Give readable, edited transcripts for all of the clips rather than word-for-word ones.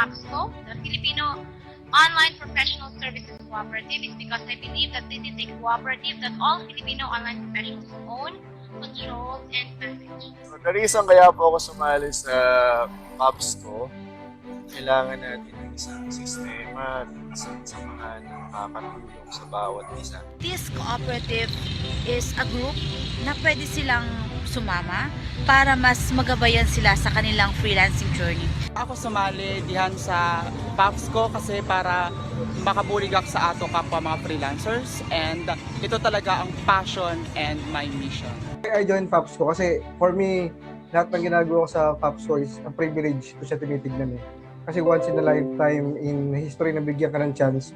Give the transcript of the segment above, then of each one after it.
FAPSCO, the Filipino Online Professional Services Cooperative, is because I believe that this is a cooperative that all Filipino online professionals own, control, and manage. So, the reason kaya po ako sumali sa FAPSCO, kailangan natin ng isang sistema at isang samahan na makakatulong sa bawat isa. This cooperative is a group na pwede silang sumama para mas magabayan sila sa kanilang freelancing journey. Ako sumali dihan sa FAPSCO kasi para makabuligak sa ato kapwa mga freelancers, and ito talaga ang passion and my mission. I joined FAPSCO kasi for me, lahat ng ginagawa ko sa FAPSCO is a privilege ko siya tinitignan eh. Kasi once in a lifetime in history na bigyan ka ng chance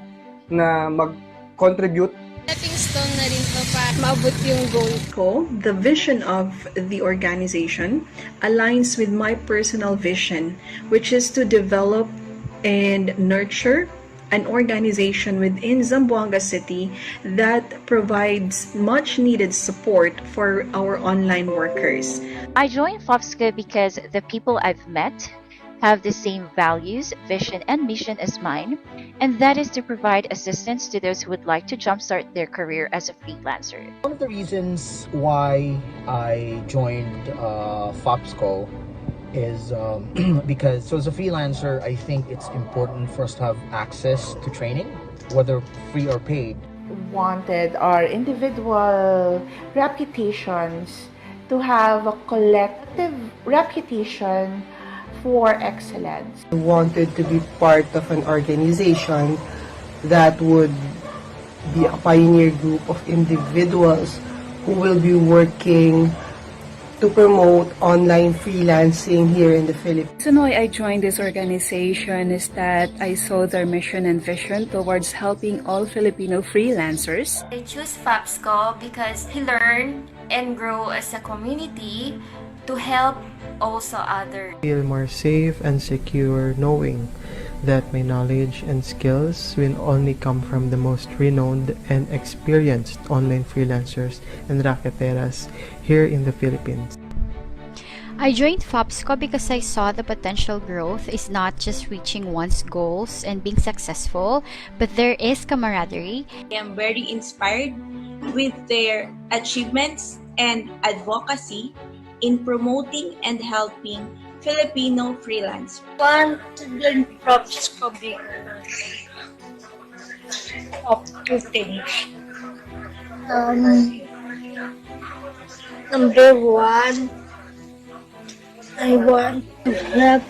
na mag-contribute. Stepping stone na rin to para maabot yung goal ko. The vision of the organization aligns with my personal vision, which is to develop and nurture an organization within Zamboanga City that provides much needed support for our online workers. I joined FAPSCO because the people I've met have the same values, vision, and mission as mine, and that is to provide assistance to those who would like to jumpstart their career as a freelancer. One of the reasons why I joined FAPSCO is because, so as a freelancer, I think it's important for us to have access to training, whether free or paid. Wanted our individual reputations to have a collective reputation for excellence. I wanted to be part of an organization that would be a pioneer group of individuals who will be working to promote online freelancing here in the Philippines. The reason why I joined this organization is that I saw their mission and vision towards helping all Filipino freelancers. I choose FAPSCO because we learn and grow as a community to help also others. Feel more safe and secure knowing that my knowledge and skills will only come from the most renowned and experienced online freelancers and racketeras here in the Philippines. I joined FAPSCO because I saw the potential growth is not just reaching one's goals and being successful, but there is camaraderie. I am very inspired with their achievements and advocacy in promoting and helping Filipino freelancers. Want to learn FAPSCO because of two things. Number one, I want to help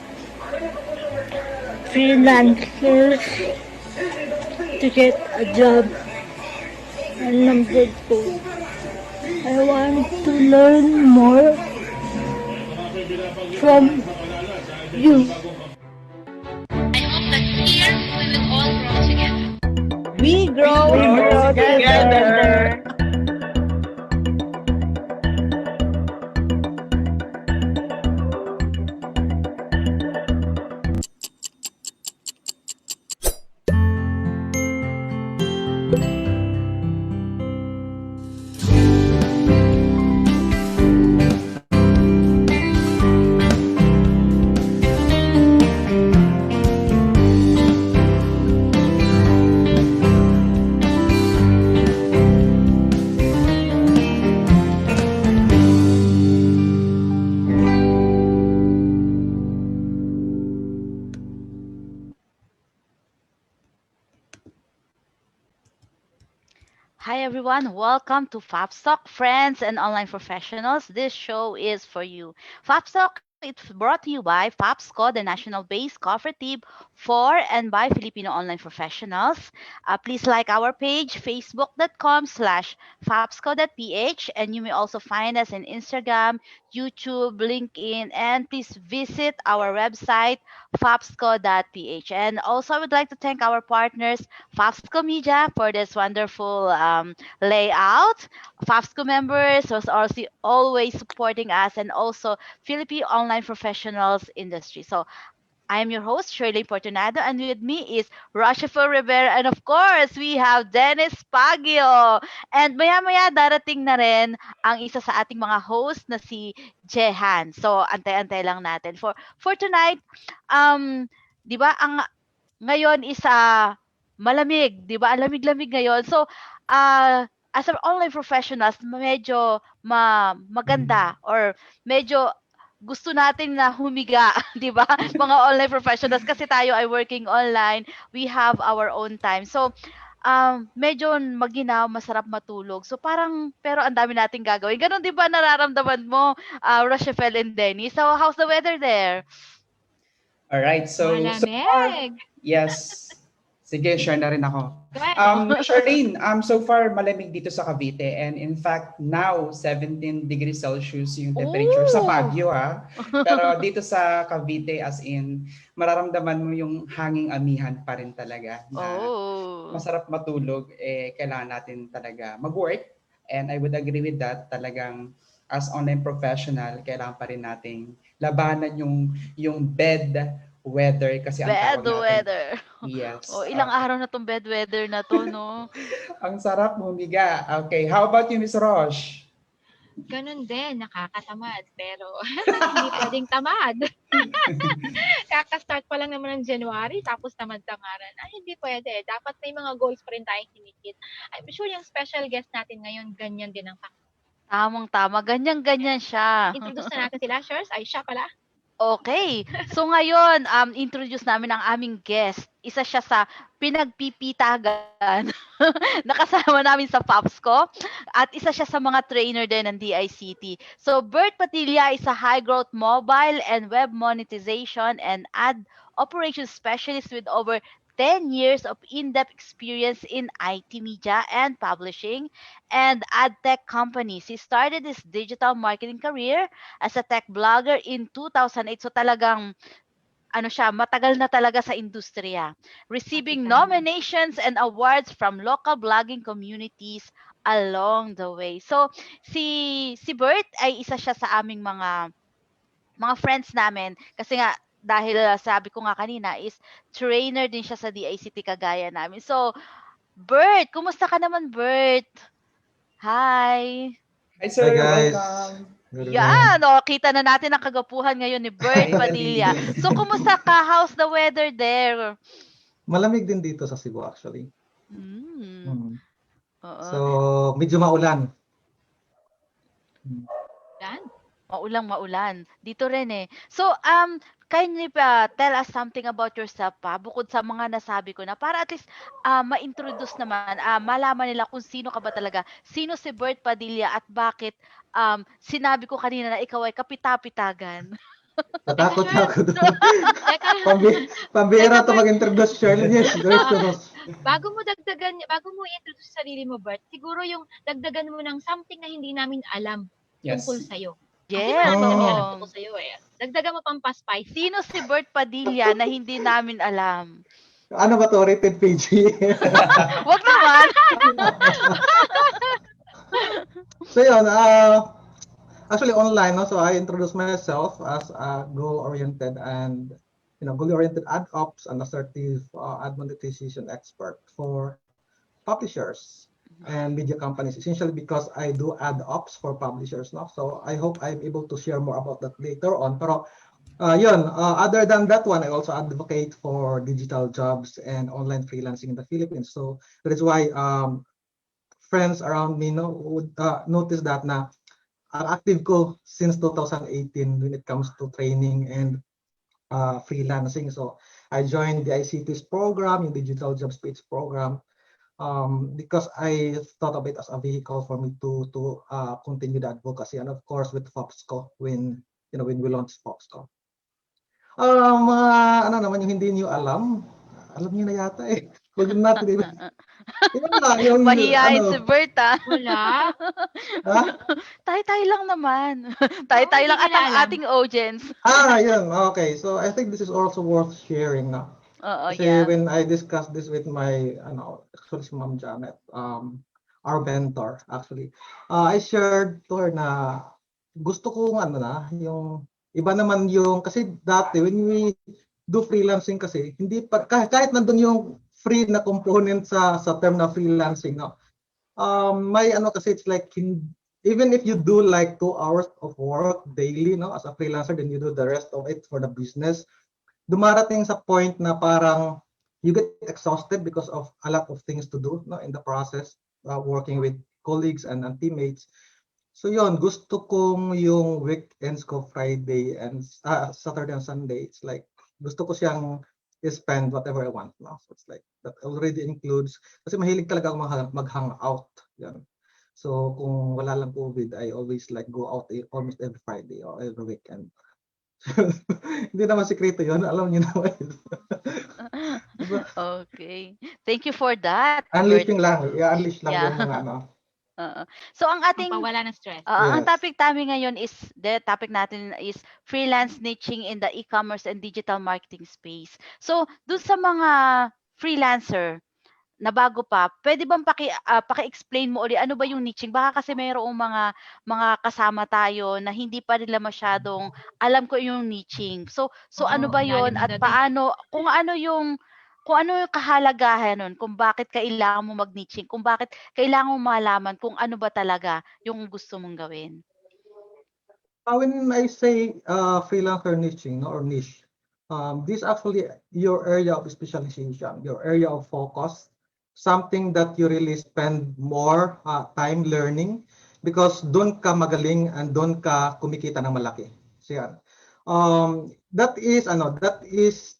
freelancers to get a job. And number two, I want to learn more from you. I hope that here we will all grow together. We grow together. Hi everyone, welcome to FAPSTalk, friends and online professionals. This show is for you. FAPSTalk, it's brought to you by FAPSCO, the national-based cooperative for and by Filipino online professionals. Please like our page, facebook.com/fapsco.ph, and you may also find us on Instagram, YouTube, LinkedIn, and please visit our website, fapsco.ph. And also, I would like to thank our partners, FAPSCO Media, for this wonderful layout. FAPSCO members was also always supporting us, and also Philippine online professionals industry. So I am your host, Shirley Portonado, and with me is Rochefort Rivera, and of course, we have Dennis Pagio. And maya-maya darating na rin ang isa sa ating mga host na si Jehan. So antay-antay lang natin. For tonight, 'di ba? Ang ngayon is malamig, 'di ba? Ang lamig-lamig ngayon. So, as an online professionals, medyo maganda or medyo gusto natin na humiga, 'di ba? Mga online professionals kasi tayo ay working online, we have our own time. So, medyo maginaw, masarap matulog. So parang pero ang dami nating gagawin. Gano'n 'di ba nararamdaman mo, Rochelle and Denny? So how's the weather there? All right, so far, Malamig. yes. Sige, share na rin ako. Go ahead. Charlene, so far malamig dito sa Cavite, and in fact now 17 degrees Celsius yung temperature sa Baguio ha. Pero dito sa Cavite, as in mararamdaman mo yung hanging amihan pa rin talaga na masarap matulog, kailangan natin talaga mag-work, and I would agree with that. Talagang as online professional, kailangan pa rin nating labanan yung bed weather kasi ang Bad tawag natin. weather. Yes. Ilang araw na tong bad weather na to, no? Ang sarap humiga. Okay, how about you, Miss Rosh? Ganun din, nakakatamad. Pero hindi pwedeng tamad. Kaka-start pa lang naman ng January, tapos tamad-tamaran. Ay, hindi pwede. Dapat may mga goals pa rin tayong kinikit. I'm sure yung special guest natin ngayon, ganyan din ang Tamang-tama. Ganyan-ganyan siya. Introduce na natin sila, Shers. Ay, siya pala. Okay. So ngayon, introduce namin ang aming guest. Isa siya sa pinagpipitagan na kasama namin sa Fapsco at isa siya sa mga trainer din ng DICT. So Bert Padilla is a high-growth mobile and web monetization and ad operations specialist with over 10 years of in-depth experience in IT media and publishing and ad tech companies. He started his digital marketing career as a tech blogger in 2008. So talagang matagal na talaga sa industriya. Receiving nominations and awards from local blogging communities along the way. So si Bert ay isa siya sa aming mga friends namin kasi nga dahil sabi ko nga kanina is trainer din siya sa DICT kagaya namin. So, Bert, kumusta ka naman, Bert? Hi. Hi, sir. Hi, guys. Welcome. Yan, kita na natin ang kagapuhan ngayon ni Bert Padilla. So, kumusta ka? How's the weather there? Malamig din dito sa Cebu actually. Oo. So, medyo maulan. Maulang-maulan. Dito rin eh. So, can you tell us something about yourself pa? Bukod sa mga nasabi ko na para at least ma-introduce naman, malaman nila kung sino ka ba talaga. Sino si Bert Padilla at bakit sinabi ko kanina na ikaw ay kapitapitagan. Natakot ako doon. Pambira to mag-introduce, Charlene. Yes, Bago mo i-introduce sarili mo, Bert, siguro yung dagdagan mo ng something na hindi namin alam tungkol sa'yo. Yes. Tungkol sa'yo eh. Dagdagan mo pang pa-spice. Sino si Bert Padilla na hindi namin alam? Ano ba to? Rated PG? Wag naman! So yun, actually online, no? So I introduced myself as a goal-oriented and goal-oriented ad ops and assertive ad monetization expert for publishers and media companies, essentially because I do ad ops for publishers, no? So I hope I'm able to share more about that later on. Pero other than that one, I also advocate for digital jobs and online freelancing in the Philippines. So that is why friends around me would notice that na active ko since 2018 when it comes to training and freelancing. So I joined the ICT's program, yung Digital Jobs Page program, because I thought of it as a vehicle for me to continue the advocacy, and of course with Fapsco when we launched Fapsco. Ano naman yung hindi niyo alam niyo na yata eh. Wag natin yung mahihain si Bert Wala. Tay-tay lang naman. Tay-tay lang at ang ating audience. Yun. Okay. So I think this is also worth sharing na. Kasi when I discussed this with my, actually si Ma'am Janet, our mentor actually, I shared to her na gusto ko yung iba naman yung, kasi dati when we do freelancing kasi, hindi pa, kahit nandun yung free na component sa term na freelancing, no? May kasi it's like, even if you do like 2 hours of work daily, no, as a freelancer, then you do the rest of it for the business, dumarating sa point na parang you get exhausted because of a lot of things to do, no, in the process, working with colleagues and teammates. So yun, gusto kong yung weekends ko, Friday and Saturday and Sunday. It's like, gusto ko siyang spend whatever I want. No? So it's like, that already includes, kasi mahilig talaga ako mag-hangout. Yan. So kung wala lang COVID, I always like go out almost every Friday or every weekend. Hindi naman sikreto yun, alam niyo naman. Okay. Thank you for that. Unleashing lang, unleash lang Yeah. yung mga ano. So ang ating Pampawala ng stress. ang Yes. topic namin ngayon is the topic natin is freelance niching in the e-commerce and digital marketing space. So dun sa mga freelancer na bago pa, pwede bang paki-explain mo uli ano ba yung niching? Baka kasi mayroong mga kasama tayo na hindi pa nila masyadong alam ko yung niching. So ano Oo, ba ang yon lalim at na paano kung ano yung kahalagahan nun, kung bakit kailangan mo mag-niching, kung bakit kailangan mo malaman kung ano ba talaga yung gusto mong gawin. When I say freelancer niching, no, or niche, this actually your area of specialization, your area of focus, something that you really spend more time learning because doon ka magaling and doon ka kumikita ng malaki. So yan. That is that is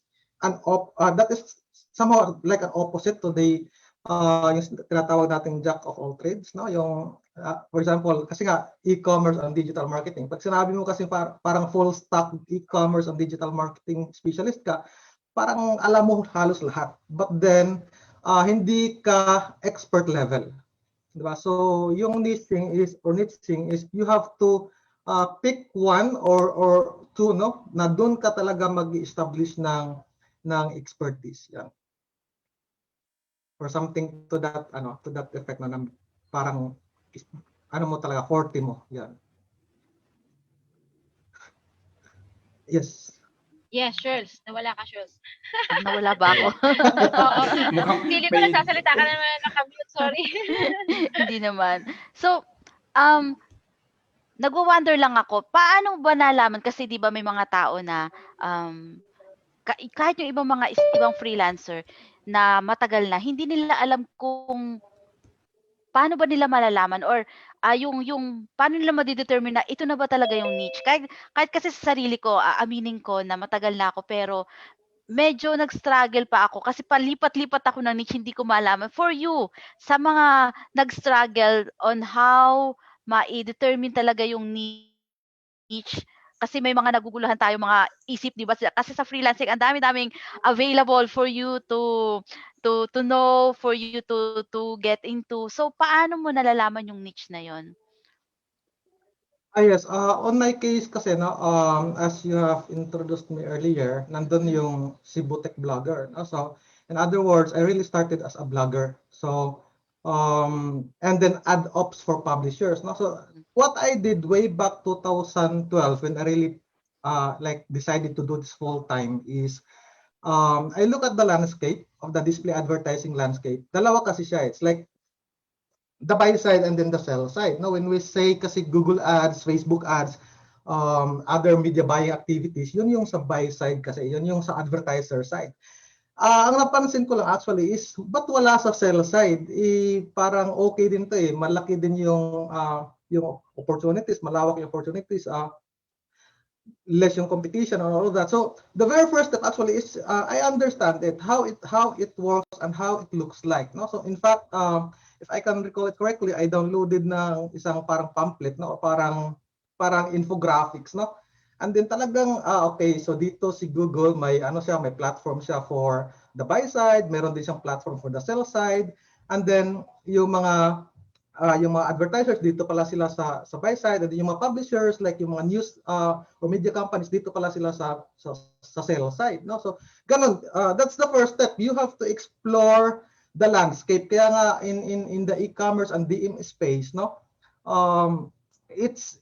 somehow like an opposite to the yung tinatawag nating jack of all trades, no? Yung for example, kasi nga e-commerce and digital marketing. Pag sinabi mo kasi parang full stack e-commerce and digital marketing specialist ka, parang alam mo halos lahat. But then hindi ka expert level. Diba? So yung niching is you have to pick one or two, no, na doon ka talaga mag-establish ng expertise. Yan. Or something to that effect na parang mo talaga forte mo. Yan. Yes. Yes, Shirls. Nawala ka, Shirls. Nawala ba ako? Oo. Feeling ko nagsasalita ka naman nakamute, sorry. Hindi naman. So, nagwo-wonder lang ako, paano ba nalaman kasi 'di ba may mga tao na kahit yung ibang freelancer na matagal na, hindi nila alam kung paano ba nila malalaman or yung paano nila ma-determine na ito na ba talaga yung niche. Kahit kasi sa sarili ko, aaminin ko na matagal na ako pero medyo nag-struggle pa ako kasi palipat-lipat ako ng niche, hindi ko malaman. For you, sa mga nag-struggle on how ma-determine talaga yung niche, kasi may mga naguguluhan tayo mga isip, di ba? Kasi sa freelancing, ang dami-daming available for you to know, for you to get into. So, paano mo nalalaman yung niche na yon? Yes, on my case kasi no, as you have introduced me earlier, nandun yung Cebu Tech Blogger. No? So, in other words, I really started as a blogger. So, and then ad ops for publishers. No? So, what I did way back 2012 when I really decided to do this full time is I look at the landscape of the display advertising landscape. Dalawa kasi siya. It's like the buy side and then the sell side. No, when we say kasi Google ads, Facebook ads, other media buying activities, yun yung sa buy side kasi, yun yung sa advertiser side. Ang napansin ko lang actually is, ba't wala sa sell side? Parang okay din to eh. Malaki din yung opportunities, malawak yung opportunities, less yung competition and all of that. So the very first step actually is I understand it, how it works and how it looks like. No? So in fact, if I can recall it correctly, I downloaded ng isang parang pamphlet, no, parang infographics, no. And then talagang okay, so dito si Google may may platform siya for the buy side, meron din siyang platform for the sell side, and then yung mga advertisers dito pala sila sa buy side, and then yung mga publishers like yung mga news or media companies dito pala sila sa sell side, no. So ganun, that's the first step. You have to explore the landscape. Kaya nga in the e-commerce and DM space, no, it's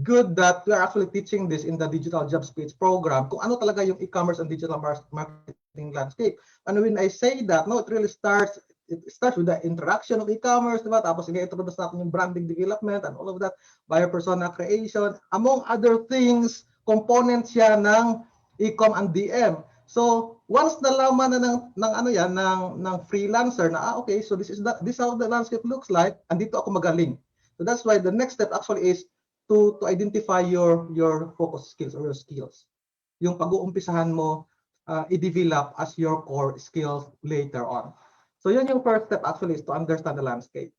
good that we are actually teaching this in the Digital Job Speeds program kung ano talaga yung e-commerce and digital marketing landscape. And when I say that, no, it starts with the introduction of e-commerce, diba? Tapos i-introduce natin yung branding development and all of that, buyer persona creation, among other things, components siya ng e-com and DM. So once nalaman na ng ano yan ng freelancer na okay, so this is how the landscape looks like, andito ako magaling. So that's why the next step actually is to identify your focus skills or your skills. Yung pag-uumpisahan mo i-develop as your core skills later on. So yun yung first step actually is to understand the landscape.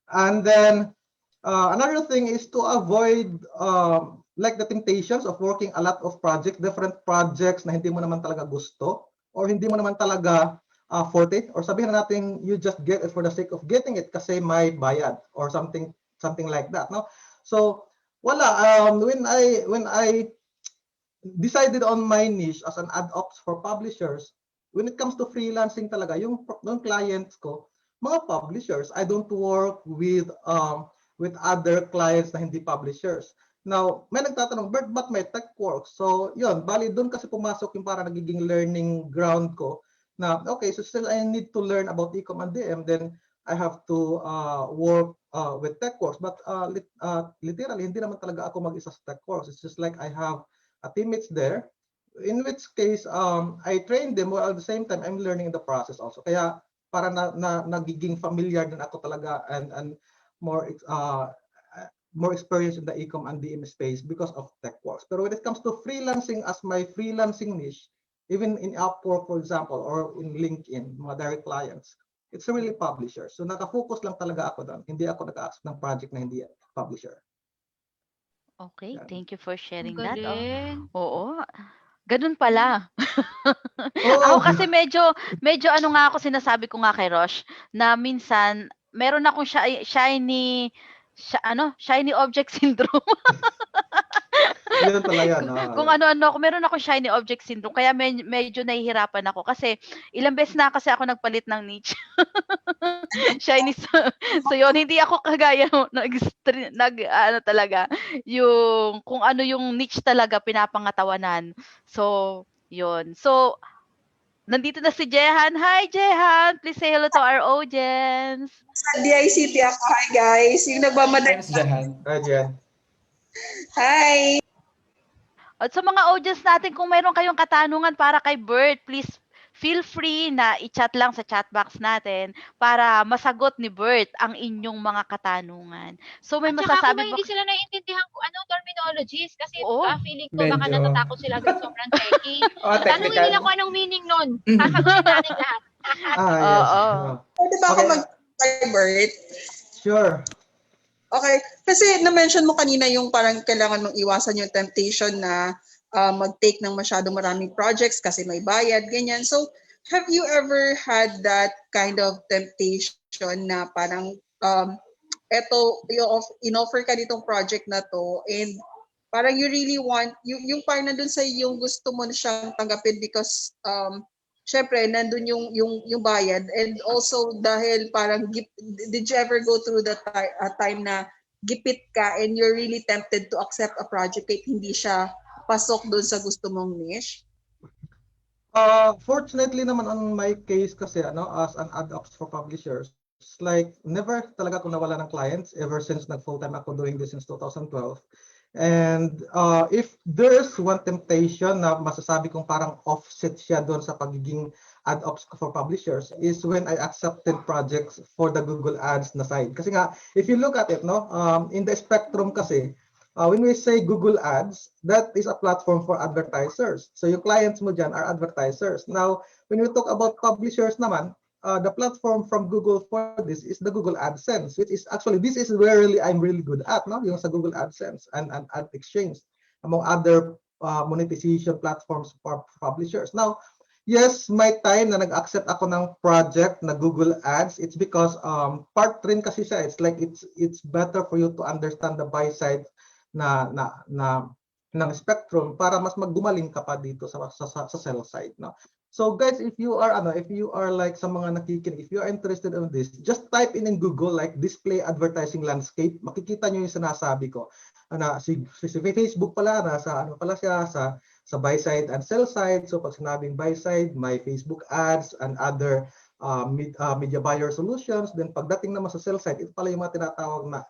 And then another thing is to avoid like the temptations of working a lot of projects, different projects na hindi mo naman talaga gusto or hindi mo naman talaga forte, or sabihin na natin you just get it for the sake of getting it kasi may bayad or something like that, no? So wala, when I decided on my niche as an ad ops for publishers, when it comes to freelancing talaga, yung clients ko, mga publishers. I don't work with other clients na hindi publishers. Now, may nagtatanong, but may tech work. So, yun, bali doon kasi pumasok yung para nagiging learning ground ko na, okay, so still I need to learn about e-com and DM, then I have to work with TechWorks. But literally, hindi naman talaga ako mag-isa sa TechWorks. It's just like I have teammates there, in which case, I train them while at the same time, I'm learning the process also. Kaya para nagiging familiar din ako talaga and more experience in the e-com and DM space because of TechWorks. Pero when it comes to freelancing as my freelancing niche, even in Upwork, for example, or in LinkedIn, mga direct clients, it's really publisher. So nakafocus lang talaga ako doon. Hindi ako nag-accept ng project na hindi publisher. Okay, thank you for sharing that. Galing. Oo. Ganun pala. Ako kasi medyo ano nga ako, sinasabi ko nga kay Rosh na minsan meron akong shiny object syndrome. Yun talaga, no? Kung ano-ano ako, meron akong shiny object syndrome, kaya medyo nahihirapan ako kasi ilang beses na kasi ako nagpalit ng niche. Shiny. So yun, hindi ako kagaya ano talaga, yung kung ano yung niche talaga pinapangatawanan. So, yun. So, nandito na si Jehan. Hi, Jehan! Please say hello to our audience. Sa DICT ako. Hi, guys. Yung nagmamadali. Hi, Jehan. Hi! At sa mga audience natin, kung mayroon kayong katanungan para kay Bert, please feel free na i-chat lang sa chat box natin para masagot ni Bert ang inyong mga katanungan. So may masasabi ba? Hindi sila naiintindihan kung anong terminologies kasi feeling ko baka Medyo. natatakot sila kasi sobrang techy. Technical. Tanungin nila kung anong meaning nun. Sasagutin natin lahat. Pwede ba ako mag-Bert? Sure. Okay. Kasi na-mention mo kanina yung parang kailangan mong iwasan yung temptation na mag-take ng masyadong maraming projects kasi may bayad, ganyan. So, have you ever had that kind of temptation na parang eto, in-offer ka ditong project na to and parang you really want, yung parang nandun sa yung gusto mo na siyang tanggapin because syempre, nandun yung bayad. And also, dahil parang, did you ever go through the time na gipit ka and you're really tempted to accept a project kahit hindi siya pasok doon sa gusto mong niche? Fortunately naman on my case kasi as an ad ops for publishers, like never talaga ako nawala ng clients ever since nag-full-time ako doing this since 2012. And if there's one temptation na masasabi kong parang offset siya doon sa pagiging ad ops for publishers is when I accepted projects for the Google Ads na side. Kasi nga, if you look at it, in the spectrum kasi, when we say Google Ads, that is a platform for advertisers. So yung clients mo dyan are advertisers. Now, when we talk about publishers naman, the platform from Google for this is the Google AdSense, which is actually, this is where I'm really good at, yung sa Google AdSense and Ad Exchange, among other monetization platforms for publishers. Now, yes, may time na nag-accept ako ng project na Google Ads. It's because part rin kasi siya. It's like it's better for you to understand the buy side ng spectrum para mas maggumaling ka pa dito sa sell side, no? So guys, if you are like sa mga nakikinig, if you are interested in this, just type in Google like display advertising landscape. Makikita niyo yung sinasabi ko. Si Facebook pala nasa pala siya sa buy side and sell side. So pag sinabing buy side, may Facebook ads and other media buyer solutions. Then pagdating naman sa sell side, ito pala yung mga tinatawag na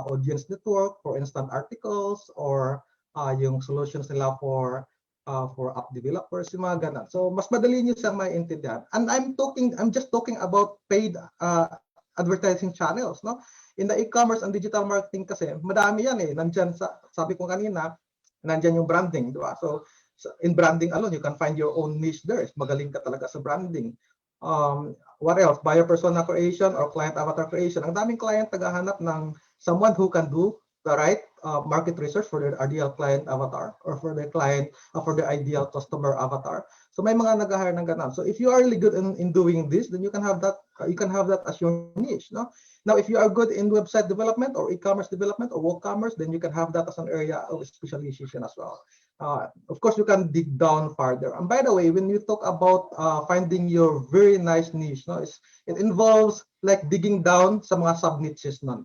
audience network for instant articles or yung solutions nila for for app developers, yung mga ganun. So mas madali nyo siyang maintindihan. And I'm just talking about paid advertising channels, no? In the e-commerce and digital marketing kasi, madami yan eh. Nandyan sabi ko kanina, nandyan yung branding, di ba? So in branding alone, you can find your own niche there. Magaling ka talaga sa branding. What else? Buyer persona creation or client avatar creation. Ang daming client naghahanap ng someone who can do the right market research for their ideal client avatar or for their client for the ideal customer avatar. So may mga nag-hire ng ganun. So if you are really good in doing this, then you can have that as your niche, no? Now, if you are good in website development or e-commerce development or WooCommerce, then you can have that as an area of specialization as well. Of course, you can dig down farther. And by the way, when you talk about finding your very nice niche, no, it involves like digging down sa mga sub-niches nun.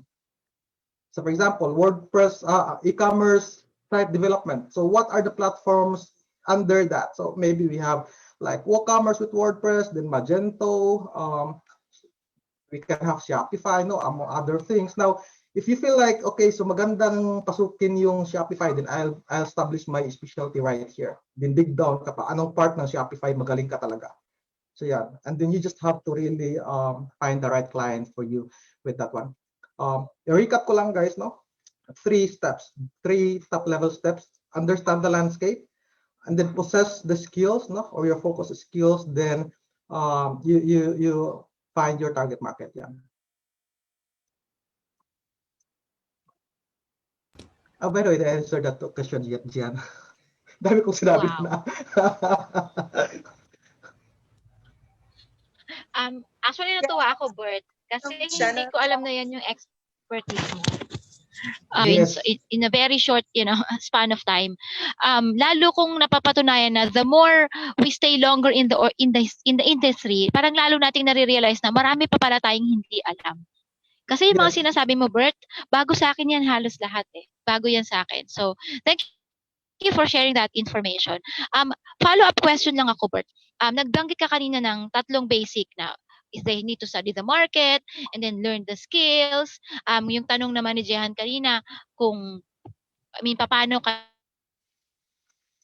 So for example, WordPress, e-commerce site development. So what are the platforms under that? So maybe we have like WooCommerce with WordPress, then Magento, we can have Shopify, no, among other things. Now, if you feel like, okay, so magandang pasukin yung Shopify, then I'll establish my specialty right here. Then dig down ka pa, anong part ng Shopify magaling ka talaga. So yeah, and then you just have to really find the right client for you with that one. Recap ko lang guys, no? 3 top level steps. Understand the landscape, and then possess the skills, no, or your focus skills. Then you find your target market. Yeah. By the way, I answered that question yet, Gian. Dami kong sinabi na. Actually, natuwa ako, Bert. Kasi hindi ko alam na yan yung expertise mo. Yes. In a very short, span of time, lalo kong napapatunayan na the more we stay longer in the industry, parang lalo nating nare-realize na marami pa pala tayong hindi alam. Kasi yung mga sinasabi mo, Bert, bago sa akin yan halos lahat eh. Bago yan sa akin. So, thank you for sharing that information. Follow-up question lang ako, Bert. Nagbanggit ka kanina ng 3 basic na is they need to study the market and then learn the skills. Yung tanong naman ni Jehan kanina kung paano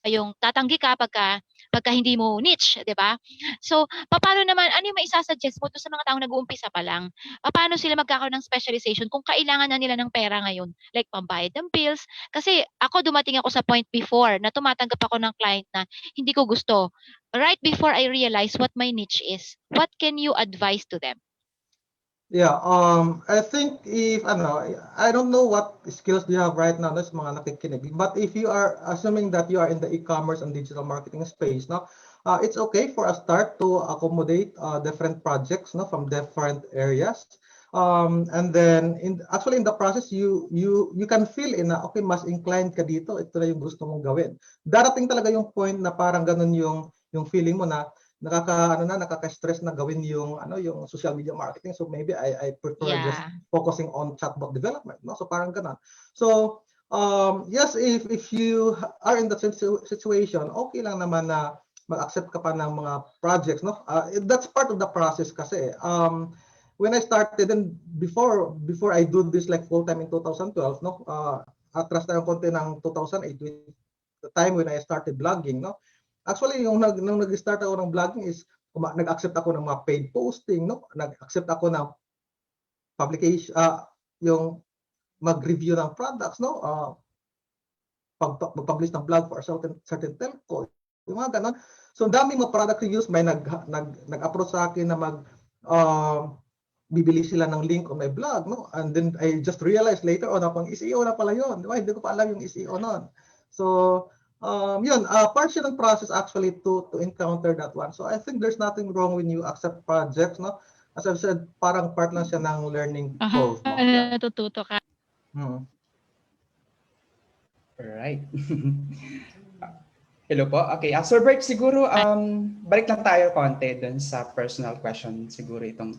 yung tatanggi ka pagka hindi mo niche, 'di ba? So, paano naman ano yung maisasuggest mo to sa mga taong nag-uumpisa pa lang? Paano sila magkakaroon ng specialization kung kailangan na nila ng pera ngayon, like pambayad ng bills? Kasi ako dumating ako sa point before na tumatanggap ako ng client na hindi ko gusto. Right before I realize what my niche is, what can you advise to them? Yeah, I think I don't know what skills do you have right now, that's mga nakikinig. But if you are assuming that you are in the e-commerce and digital marketing space, no, it's okay for a start to accommodate different projects, no, from different areas. And then in the process, you can feel okay, mas inclined ka dito, ito na yung gusto mong gawin. Darating talaga yung point na parang ganun yung feeling mo na nakaka-stress na gawin yung social media marketing. So maybe I prefer just focusing on chatbot development, no? So parang ganun. So yes, if you are in that situation, okay lang naman na mag-accept ka pa ng mga projects, no? That's part of the process kasi. When I started and before I do this like full time in 2012, no? Atras tayo konti ng 2008, the time when I started blogging, no? Actually, nung nag-start ako ng vlogging is nag-accept ako ng mga paid posting, no? Nag-accept ako ng publication, yung mag-review ng products, no? Mag-publish ng blog for a certain telco, yung mga ganon. So, daming mga product reviews, may nag-approach sa akin na bibili sila ng link on my blog, no? And then I just realized later on, pang SEO na pala yun. Diba? Hindi ko pa alam yung SEO nun. So, part siya ng process actually to encounter that one. So I think there's nothing wrong when you accept projects, no? As I've said, parang part lang siya ng learning curve. Natututo ka. Alright. Hello po. Okay, Sir Bert, siguro balik lang tayo konti dun sa personal question siguro itong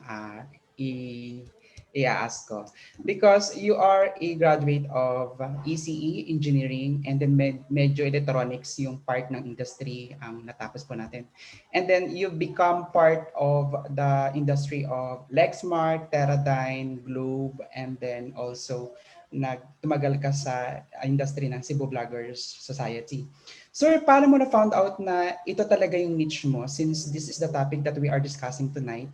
i-ask ko. Because you are a graduate of ECE, Engineering, and then medyo electronics yung part ng industry ang natapos po natin. And then you've become part of the industry of Lexmark, Teradyne, Globe, and then also tumagal ka sa industry ng Cebu Vloggers Society. Sir, paano mo na found out na ito talaga yung niche mo, since this is the topic that we are discussing tonight?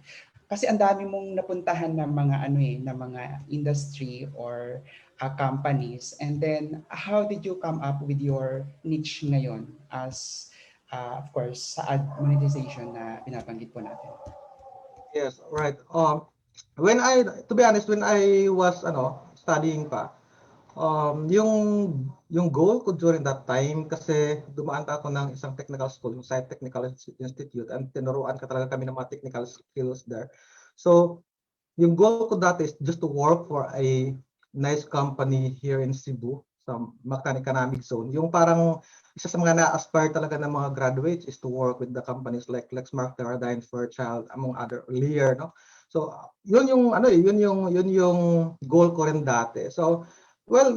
Kasi ang dami mong napuntahan ng mga na mga industry or companies, and then how did you come up with your niche ngayon as of course sa ad monetization na binabanggit po natin? Yes, right. To be honest, when I was studying pa, yung goal ko during that time, kasi dumaan pa ako ng isang technical school, yung Site Technical Institute, and tinuruan ka talaga kami ng mga technical skills there. So, yung goal ko dati is just to work for a nice company here in Cebu, sa Mechanic Zone. Yung parang isa sa mga na-aspire talaga ng mga graduates is to work with the companies like Lexmark, Teradyne, Fairchild, among other, Lear, no? So, yun yung goal ko rin dati. So, well,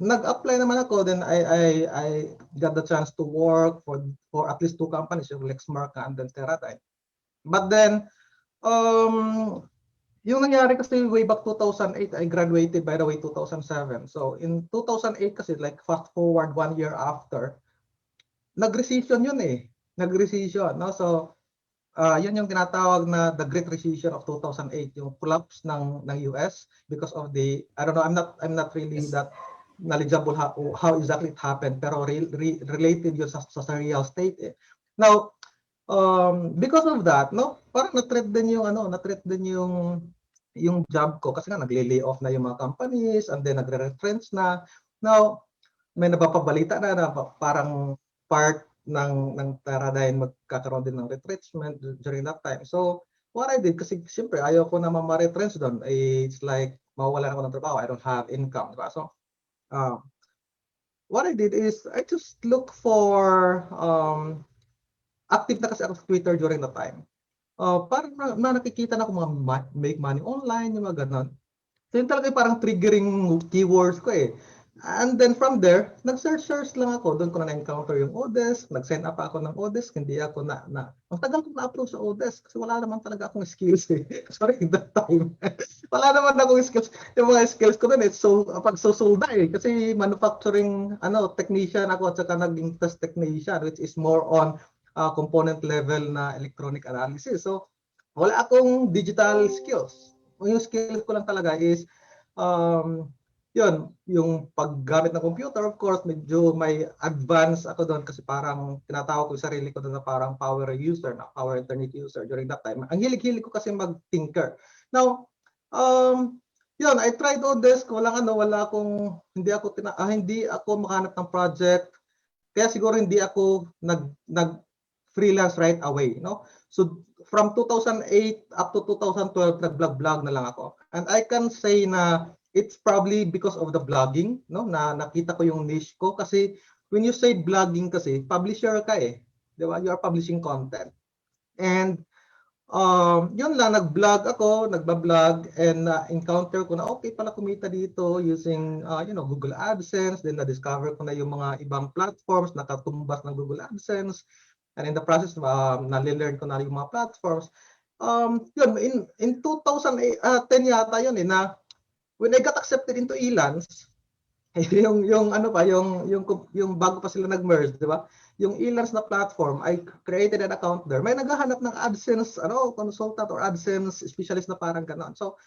nag-apply naman ako, then I got the chance to work for at least 2 companies, yung Lexmark and then Teradyne. But then yung nangyari kasi way back 2008, I graduated by the way 2007. So in 2008 kasi, like fast forward 1 year after, nag-recession yun nag-recession, no? So yun yung tinatawag na the Great Recession of 2008, yung collapse ng US because of the, I don't know, I'm not really that knowledgeable how exactly it happened, pero related yun sa real estate. Now, because of that, no, parang na-threat din yung job ko, kasi nga nagli-lay off na yung mga companies, and then nagre-retrench na. Now, may napapabalita na parang part ng Teradyne magkakaroon din ng retrenchment during that time. So, what I did, kasi siyempre ayaw ko na ma-retrench doon, it's like mawawalan ako ng trabaho, I don't have income, diba? So, what I did is I just look for active na kasi ako sa Twitter during the time. Parang nakikita na ako mga make money online, yung mga ganon. So yun talaga yung parang triggering keywords ko And then from there, nag-search lang ako. Doon ko na na-encounter yung Odesk, nag-sign up ako ng Odesk, hindi ako ang tagal ko na-upload sa Odesk kasi wala naman talaga akong skills Sorry, that time. Wala naman akong skills. Yung mga skills ko doon, pag-susulda kasi manufacturing technician ako at saka naging test technician, which is more on component level na electronic analysis. So, wala akong digital skills. Yung skills ko lang talaga is yun, yung paggamit ng computer. Of course, medyo may advance ako doon kasi parang tinatawag ko yung sarili ko doon na parang power user, power internet user during that time. Ang hilig-hilig ko kasi mag-tinker. Now, yun, I tried Odesk, hindi ako makahanap ng project. Kaya siguro hindi ako nag-freelance right away, no? So, from 2008 up to 2012, nag-vlog na lang ako. And I can say na it's probably because of the blogging, no? Na nakita ko yung niche ko kasi when you say blogging kasi, publisher ka di ba? You are publishing content. And yun lang, nagbablog and encounter ko na okay pala kumita dito using Google AdSense. Then na-discover ko na yung mga ibang platforms nakatumbas ng Google AdSense. And in the process, nalilearn ko na yung mga platforms. Yun, in 2010 yata yun na when I got accepted into Elance, yung bago pa sila nag-merge, di ba? Yung Elance na platform, I created an account there. May naghahanap ng AdSense, consultant or AdSense specialist na parang gano'n. So,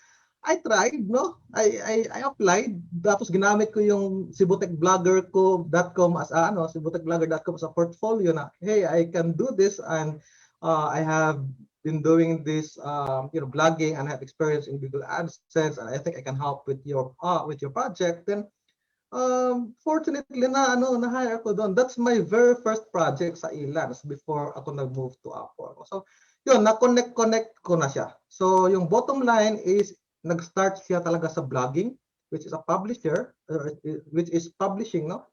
I tried, no? I applied. Tapos ginamit ko yung cebutechblogger.com as cebutechblogger.com as a portfolio na, hey, I can do this and I have been doing this blogging and have experience in Google AdSense, and I think I can help with your project. Then fortunately na-hire ko doon. That's my very first project sa Elance before ako nag-move to Upwork. So yun, na-connect ko na siya. So yung bottom line is nag-start siya talaga sa blogging, which is a publisher, which is publishing, no?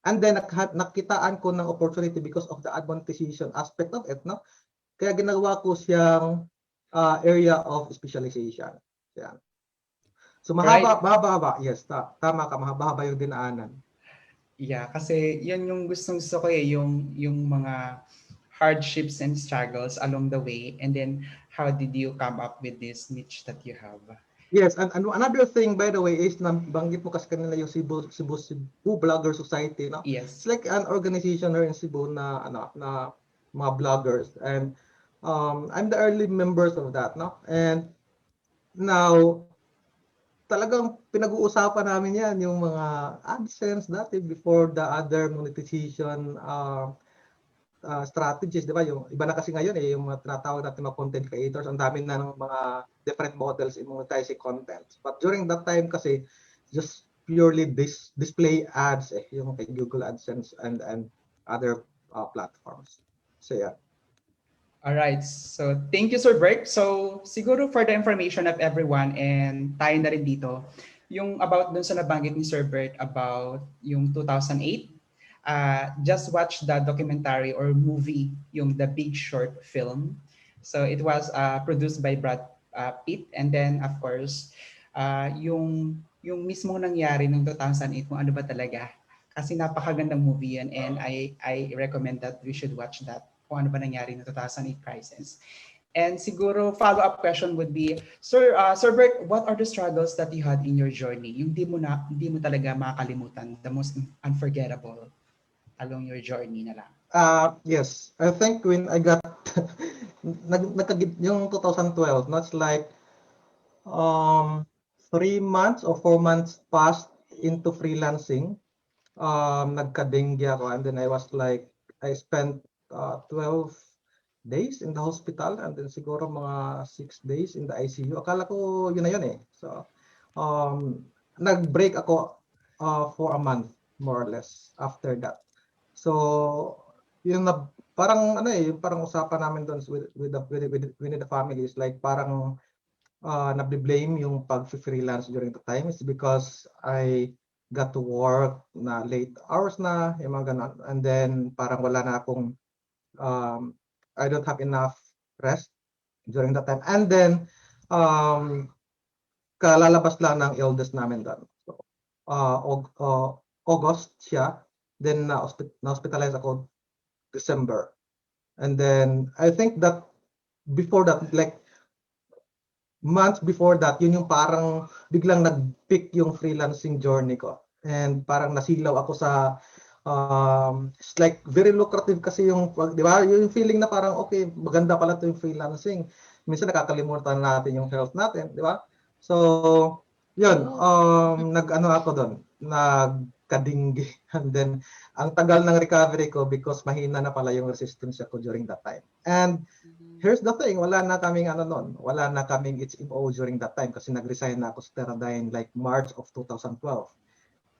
And then nakitaan ko ng opportunity because of the ad monetization aspect of it, no? Kaya ginagawa ko siyang area of specialization. Yan. So mahaba. Yes, tama ka, mahaba yung dinaanan. Yeah, kasi yan yung gusto ko yung mga hardships and struggles along the way, and then how did you come up with this niche that you have? Yes, and another thing, by the way, is nabanggit mo kasi kanina yung Cebu Blogger Society, no? Yes. It's like an organization here in Cebu na mga bloggers, and I'm the early members of that, no? And now, talagang pinag-uusapan namin yan, yung mga AdSense dati before the other monetization strategies, di ba? Yung iba na kasi ngayon yung mga tinatawag natin mga content creators, ang dami na ng mga different models in monetizing content. But during that time kasi, just purely display ads yung kay Google AdSense and other platforms. So yeah. All right. So thank you, Sir Bert. So siguro for the information of everyone and tayo na rin dito, yung about dun sa nabanggit ni Sir Bert about yung 2008, just watch the documentary or movie, yung The Big Short film. So it was produced by Brad Pitt, and then of course yung mismong nangyari noong 2008 kung ano ba talaga. Kasi napakagandang movie yan, and I recommend that we should watch that kung ano ba nangyari noong 2008 crisis. And siguro follow-up question would be, Sir Bert, what are the struggles that you had in your journey? Yung di mo talaga makakalimutan, the most unforgettable along your journey na lang. Yes, I think when I got yung 2012, not like 3 months or 4 months passed into freelancing. Nagka-dengue ako, and then I spent 12 days in the hospital, and then siguro mga 6 days in the ICU. Akala ko yun na yun eh. So, nag-break ako for a month, more or less, after that. So, yung parang parang usapan namin doon with the family is like parang nabi-blame yung pag-freelance during the time is because I got to work na late hours na, yung mga ganun. And then parang wala na akong I don't have enough rest during that time. And then kalalabas lang ng eldest namin doon. So, August siya. Then na-hospitalize ako December. And then I think that before that, like months before that, yun yung parang biglang nag-pick yung freelancing journey ko. And parang nasilaw ako sa it's like very lucrative kasi yung, di ba? Yung feeling na parang okay, maganda pala to yung freelancing. Minsan nakakalimutan natin yung health natin, di ba? So, yun, nag-ano ako doon, nagkadinggi. And then, ang tagal ng recovery ko because mahina na pala yung resistance ko during that time. And here's the thing, wala na kaming wala na kaming HMO during that time kasi nag-resign na ako sa Teradyne like March of 2012.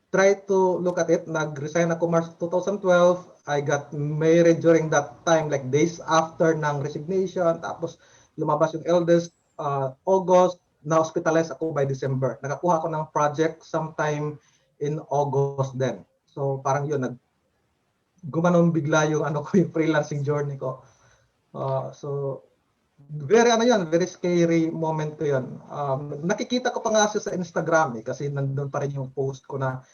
Try to look at it, nag-resign ako March 2012, I got married during that time, like days after ng resignation, tapos lumabas yung eldest, August, na-hospitalize ako by December. Nakakuha ako ng project sometime in August then. So parang yun, gumanon bigla yung yung freelancing journey ko. So very very scary moment ko yun. Nakikita ko pa nga sa Instagram kasi nandun pa rin yung post ko na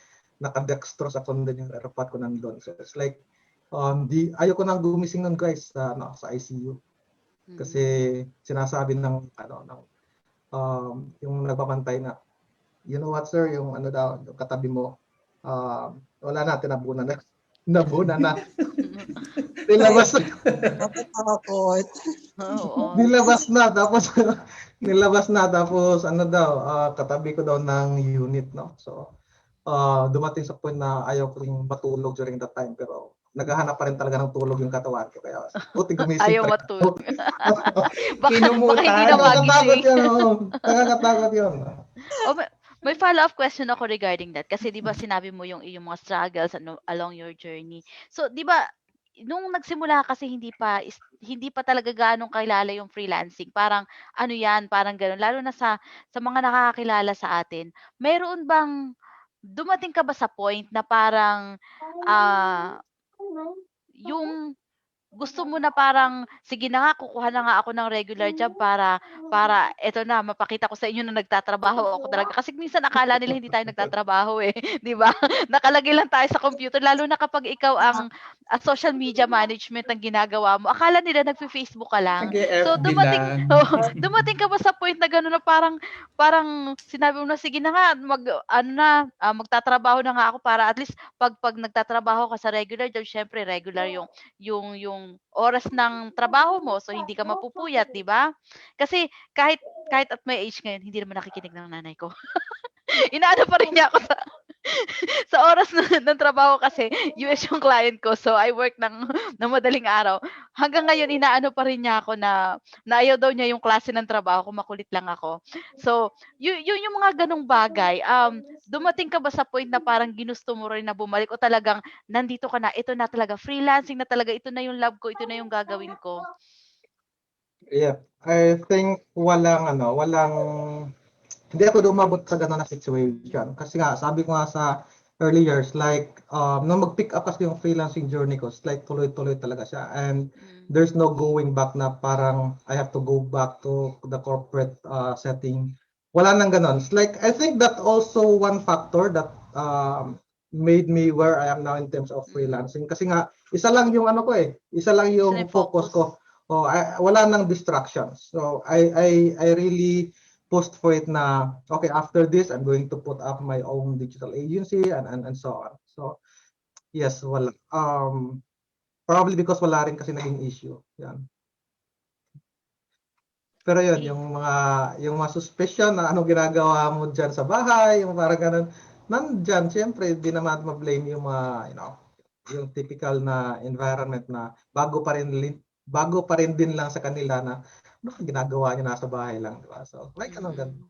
naka-dextrose ako din yung airpot ko nandun. So it's like ayoko nang gumising nun guys sa ICU. Kasi sinasabi ng yung nagbabantay na, you know what sir, yung yung katabi mo, wala na, tinabunan na. Nabuna na. Nilabas na. Natatakot. Nilabas na tapos katabi ko daw ng unit, no. So dumating sa point na ayaw ko ring matulog during that time, pero naghahanap pa rin talaga ng tulog yung katawan ko, kaya buti gumising. Ayaw matulog. Baka hindi na magising. Nakakatakot yun. May follow-up question ako regarding that kasi 'di ba sinabi mo yung mga struggles along your journey. So 'di ba nung nagsimula kasi hindi pa talaga gaano kilala yung freelancing. Parang parang gano'n lalo na sa mga nakakakilala sa atin. Mayroon bang dumating ka ba sa point na parang yung gusto mo na parang, sige na nga, kukuha na nga ako ng regular job para eto na, mapakita ko sa inyo na nagtatrabaho ako talaga. Kasi minsan akala nila hindi tayo nagtatrabaho eh, 'di ba? Nakalagay lang tayo sa computer, lalo na kapag ikaw ang social media management ang ginagawa mo. Akala nila nagfe-Facebook ka lang. So Nag-FB dumating lang. dumating ka ba sa point na gano'n na parang sinabi mo na, sige na nga, magtatrabaho na nga ako para at least pag nagtatrabaho ka sa regular job, syempre regular yung oras ng trabaho mo, so hindi ka mapupuyat, 'di ba? Kasi kahit at my age ngayon, hindi naman nakikinig ng nanay ko. Inaano pa rin niya ako sa oras ng trabaho kasi US yung client ko, so I work ng madaling araw. Hanggang ngayon inaano pa rin niya ako na ayaw daw niya yung klase ng trabaho ko, makulit lang ako. So, yung mga ganong bagay, dumating ka ba sa point na parang ginusto mo rin na bumalik o talagang nandito ka na, ito na talaga, freelancing na talaga, ito na yung love ko, ito na yung gagawin ko? Yeah, I think hindi ako umabot sa gano'n na situation. Kasi nga, sabi ko nga sa early years, like, nung mag-pick up kasi yung freelancing journey ko, it's like tuloy-tuloy talaga siya. And there's no going back na parang I have to go back to the corporate setting. Wala nang gano'n. It's like, I think that also one factor that made me where I am now in terms of freelancing. Kasi nga, isa lang yung isa lang yung focus ko. Wala nang distractions. So, I really post for it na, okay, after this, I'm going to put up my own digital agency and so on. So, yes, wala. Probably because wala rin kasi naging issue. Yan. Pero yun, yung mga suspicion na anong ginagawa mo dyan sa bahay, yung parang ganun, nandyan, siyempre, di naman ma-blame yung mga, yung typical na environment na bago pa rin din lang sa kanila na ginagawa niya nasa bahay lang, di ba? So, like anong ganun.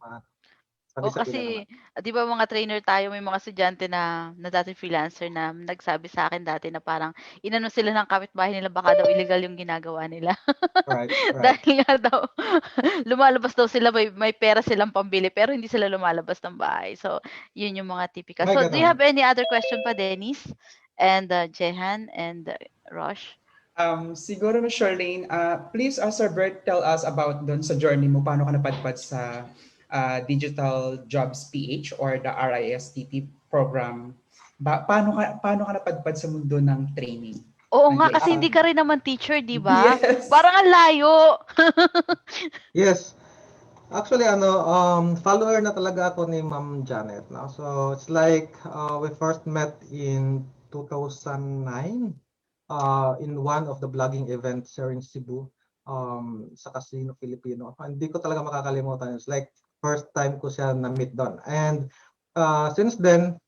Kasi, di ba mga trainer tayo, may mga estudyante na dating freelancer na nagsabi sa akin dati na parang inano sila ng kapitbahay nila, baka daw illegal yung ginagawa nila. Right. Dahil nga daw, lumalabas daw sila, may pera silang pambili, pero hindi sila lumalabas ng bahay. So, yun yung mga typical. So, do you have any other question pa, Dennis? And Jehan and Rosh? Siguro na Charlene, please Sir Bert, tell us about doon sa journey mo, paano ka napadpad sa Digital Jobs PH or the RISTP program. Paano ka napadpad sa mundo ng training? Oo nga, kasi hindi ka rin naman teacher, di ba? Yes. Parang ang layo. Yes. Actually, follower na talaga ako ni Ma'am Janet. No? So, it's like we first met in 2009. In one of the blogging events here in Cebu, sa Casino Filipino. Hindi ko talaga makakalimutan. It's like first time ko siya na-meet doon. And since then,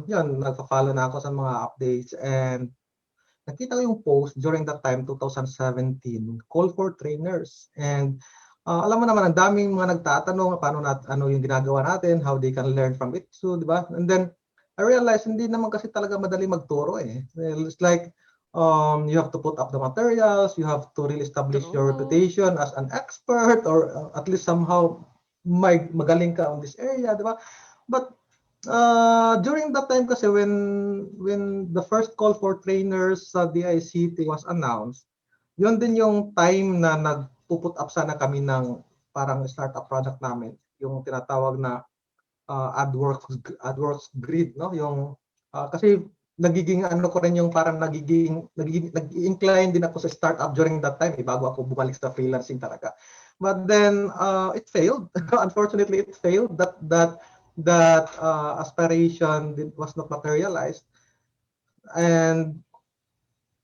yun, nagpa-follow na ako sa mga updates. And nakita ko yung post during that time, 2017, call for trainers. And alam mo naman, ang daming mga nagtatanong ano yung ginagawa natin, how they can learn from it. So, di ba? And then, I realized, hindi naman kasi talaga madali magturo eh. It's like, you have to put up the materials, you have to really establish your reputation as an expert or at least somehow magaling ka on this area, di ba? But during that time kasi when the first call for trainers sa DICT was announced, yun din yung time na nagpuput up sana kami ng parang startup product namin, yung tinatawag na AdWorks Grid, no? Yung kasi nagiging ko rin yung parang nag-incline din ako sa startup during that time bago ako bumalik sa freelancing talaga. But then it failed. Unfortunately, it failed. That aspiration was not materialized. And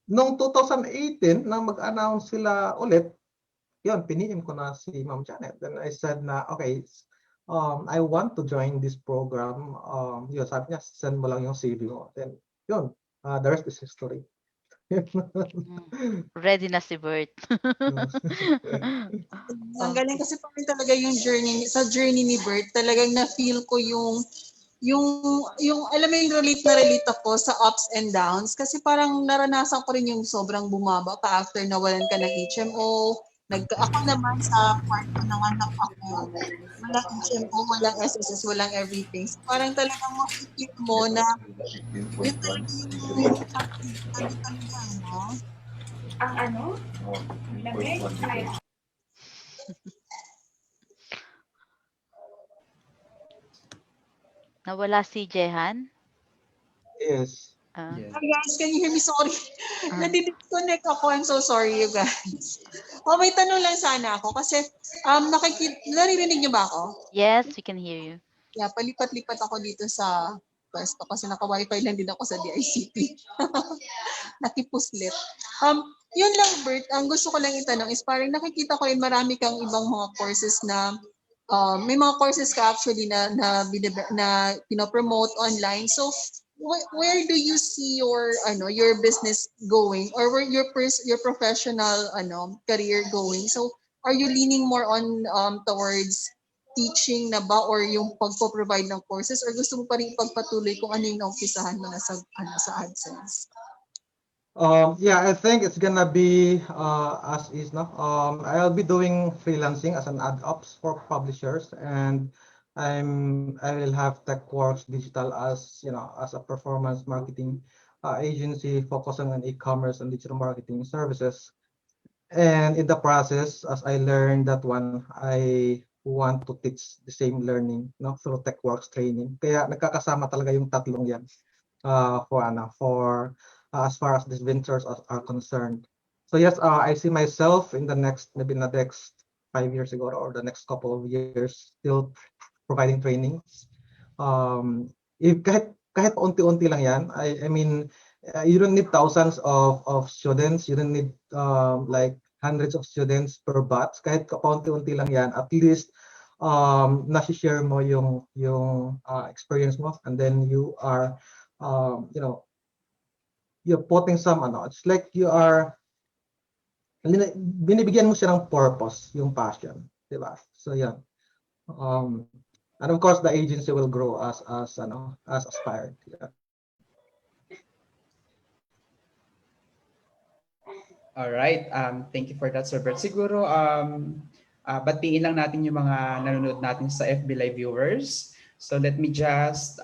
noong 2018 nang mag-announce sila ulit, yun, piniin ko na si Ma'am Janet. Then I said na, okay, I want to join this program. Yun, sabi niya, send mo lang yung CV mo. Then yun, the rest is history. Ready na si Bert. Ang galing kasi pa rin talaga yung journey ni Bert, talagang na-feel ko yung alam mo yung relate ako sa ups and downs kasi parang naranasan ko rin yung sobrang bumaba ka after nawalan ka ng HMO. Ako naman sa part ko ng anak ako, walang HMO, walang SSS, walang everything. So, parang talagang makikita mo na yun talaga yung no? Ang ano? Lamig? Ay, Nawala si Jehan? Yes. Yes. Hi guys, can you hear me? Sorry. Ah. Nadi-disconnect ako. I'm so sorry, you guys. May tanong lang sana ako kasi naririnig niyo ba ako? Yes, we can hear you. Yeah, palipat-lipat ako dito sa pwesto kasi naka-wifi lang din ako sa DICT. Nakipuslit. Yun lang, Bert. Ang gusto ko lang itanong is parang nakikita ko rin marami kang ibang mga courses na may mga courses ka actually na pinopromote online. So, where do you see your business going or where your professional career going? So, are you leaning more on towards teaching na ba or yung pagpo-provide ng courses or gusto mo pa rin ipagpatuloy kung ano yung naumpisahan mo na sa AdSense? Yeah, I think it's gonna be as is, no. I'll be doing freelancing as an ad ops for publishers, and I will have TechWorks Digital as as a performance marketing agency focusing on e-commerce and digital marketing services. And in the process, as I learned that one, I want to teach the same learning, through TechWorks training. Kaya nagkakasama talaga yung tatlong yan for as far as these ventures are concerned. So yes, I see myself in the next 5 years ago or the next couple of years still providing trainings. If kahit unti-unti lang yan, I mean, you don't need thousands of students, you don't need like hundreds of students per batch. Kahit kaunti-unti lang yan, at least nasi-share mo yung experience mo, and then you are you're putting some it's like you are binibigyan mo siya ng purpose, yung passion, di ba? So yeah. And of course, the agency will grow as aspired. Yeah. All right. Thank you for that, Sir Bert. Siguro, batiin lang natin yung mga nanonood natin sa FB Live viewers. So let me just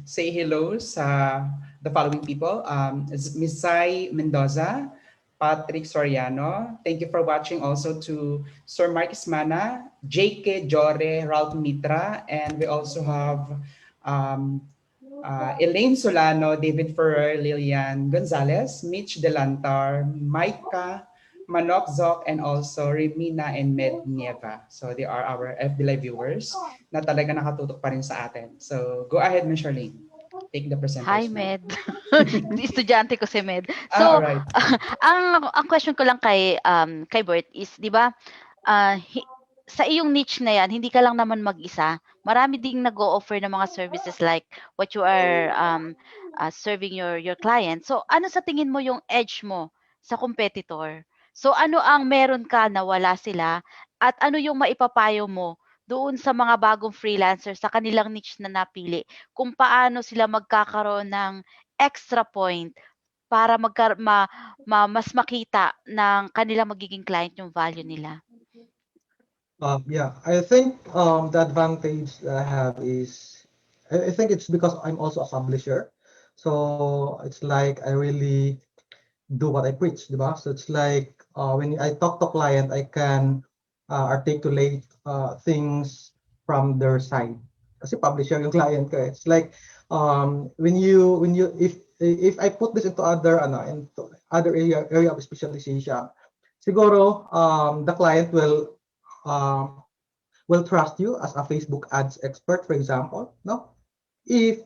say hello sa the following people. Ms. Sai Mendoza, Patrick Soriano. Thank you for watching also to Sir Marcus Mana, JK Jore, Ralph Mitra, and we also have Elaine Solano, David Ferrer, Lilian Gonzalez, Mitch Delantar, Micah, Manok Zok, and also Remina and Med Nieva. So they are our FB Live viewers na talaga nakatutok pa rin sa atin. So go ahead, Ms. Charlene. Take the presentation. Hi, Med. Estudyante ko si Med. So, alright. ang question ko lang kay Bert is, di ba, sa iyong niche na yan, hindi ka lang naman mag-isa. Marami ding nag-o-offer ng mga services like what you are serving your client. So, ano sa tingin mo yung edge mo sa competitor? So, ano ang meron ka na wala sila? At ano yung maipapayo mo doon sa mga bagong freelancers sa kanilang niche na napili, kung paano sila magkakaroon ng extra point para mas makita ng kanilang magiging client yung value nila? Yeah, I think the advantage that I have is I think it's because I'm also a publisher. So it's like I really do what I preach, diba? So it's like when I talk to client, I can articulate things from their side. Kasi publisher yung client ko. It's like if I put this into other area of specialization, siguro the client will trust you as a Facebook ads expert, for example, no? If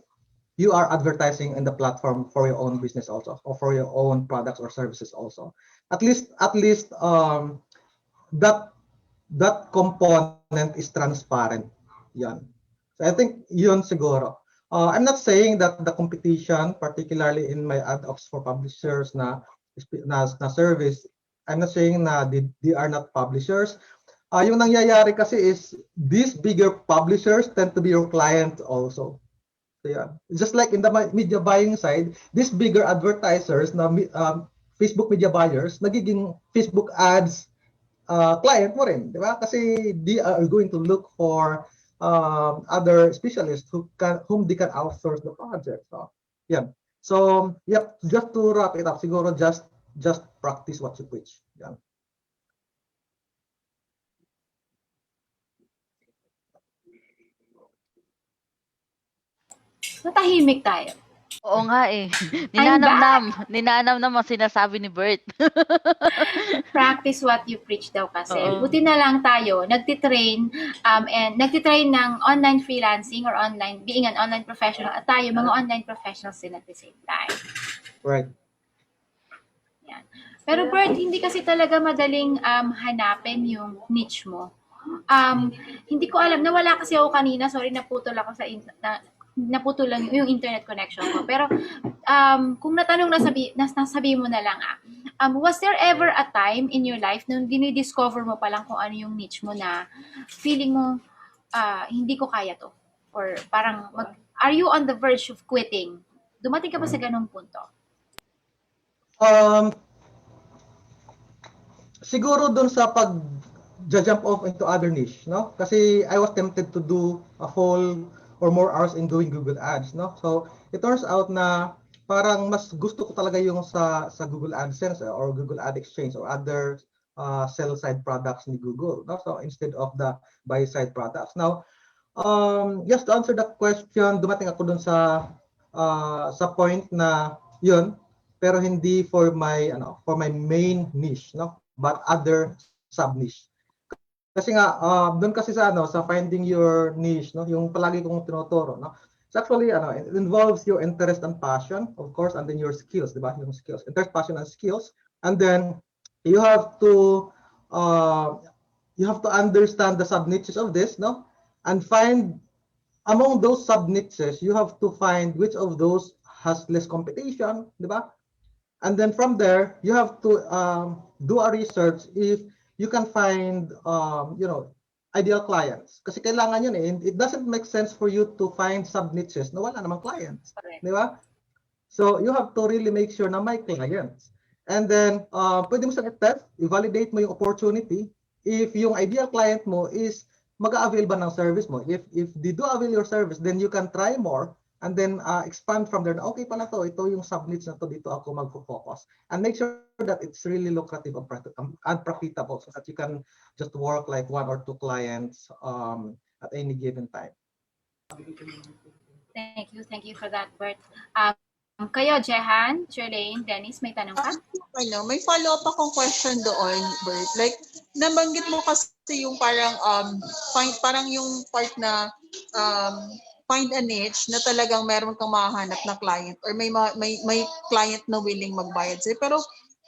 you are advertising in the platform for your own business also, or for your own products or services also, at least that component is transparent. Yan. So I think yun siguro. I'm not saying that the competition, particularly in my ad ops for publishers na service, I'm not saying na they are not publishers. Yung nangyayari kasi is these bigger publishers tend to be your client also. So yeah, just like in the media buying side, these bigger advertisers na Facebook media buyers, nagiging Facebook ads client mo rin, di ba? Kasi they are going to look for other specialists whom they can outsource the project. So yeah. So yep, just to wrap it up, siguro just just practice what you preach. Yan. Natahimik tayo. Oo nga eh. I'm Ninanam ang sinasabi ni Bert. Practice what you preach daw kasi. Oo. Buti na lang tayo, nagtitrain ng online freelancing or being an online professional at tayo, mga online professionals din at the same time. Right. Yan. Pero Bert, hindi kasi talaga madaling hanapin yung niche mo. Hindi ko alam, nawala kasi ako kanina, sorry, naputol ako naputol lang yung internet connection ko. Pero kung natanong nasabi mo na lang was there ever a time in your life nung dinidiscover mo pa lang kung ano yung niche mo na feeling mo hindi ko kaya to? Or parang are you on the verge of quitting? Dumating ka ba sa ganung punto? Siguro dun sa jump off into other niche, no? Kasi I was tempted to do a whole or more hours in doing Google Ads, no? So it turns out na parang mas gusto ko talaga yung sa Google AdSense or Google Ad Exchange or other sell side products ni Google, no? So instead of the buy side products. Now, just to answer that question, dumating ako dun sa point na yun, pero hindi for my main niche, no? But other sub niche. Kasi nga doon kasi sa finding your niche, no, yung palagi kong tinuturo, no. It's actually it involves your interest and passion, of course, and then your skills, di ba? Yung skills, interest, passion, and skills. And then you have to understand the sub niches of this, no, and find among those sub niches, you have to find which of those has less competition, di ba? And then from there, you have to do a research if you can find, ideal clients. Kasi kailangan yun eh. It doesn't make sense for you to find sub-niches na wala namang clients. Di ba? So, you have to really make sure na may clients. And then, pwede mo siyang i-test, i-validate mo yung opportunity if yung ideal client mo is mag-a-avail ba ng service mo. If they do avail your service, then you can try more and then expand from there. Okay pala to, ito yung sub-niche na to, dito ako mag-focus. And make sure that it's really lucrative and profitable so that you can just work like 1 or 2 clients at any given time. Thank you for that, Bert. Kayo, Jehan, Jerlane, Dennis, may tanong ka? May follow-up akong question doon, Bert. Like, nabanggit mo kasi yung parang yung part na find a niche na talagang meron kang mahanap na client or may client na willing magbayad sa'yo. Pero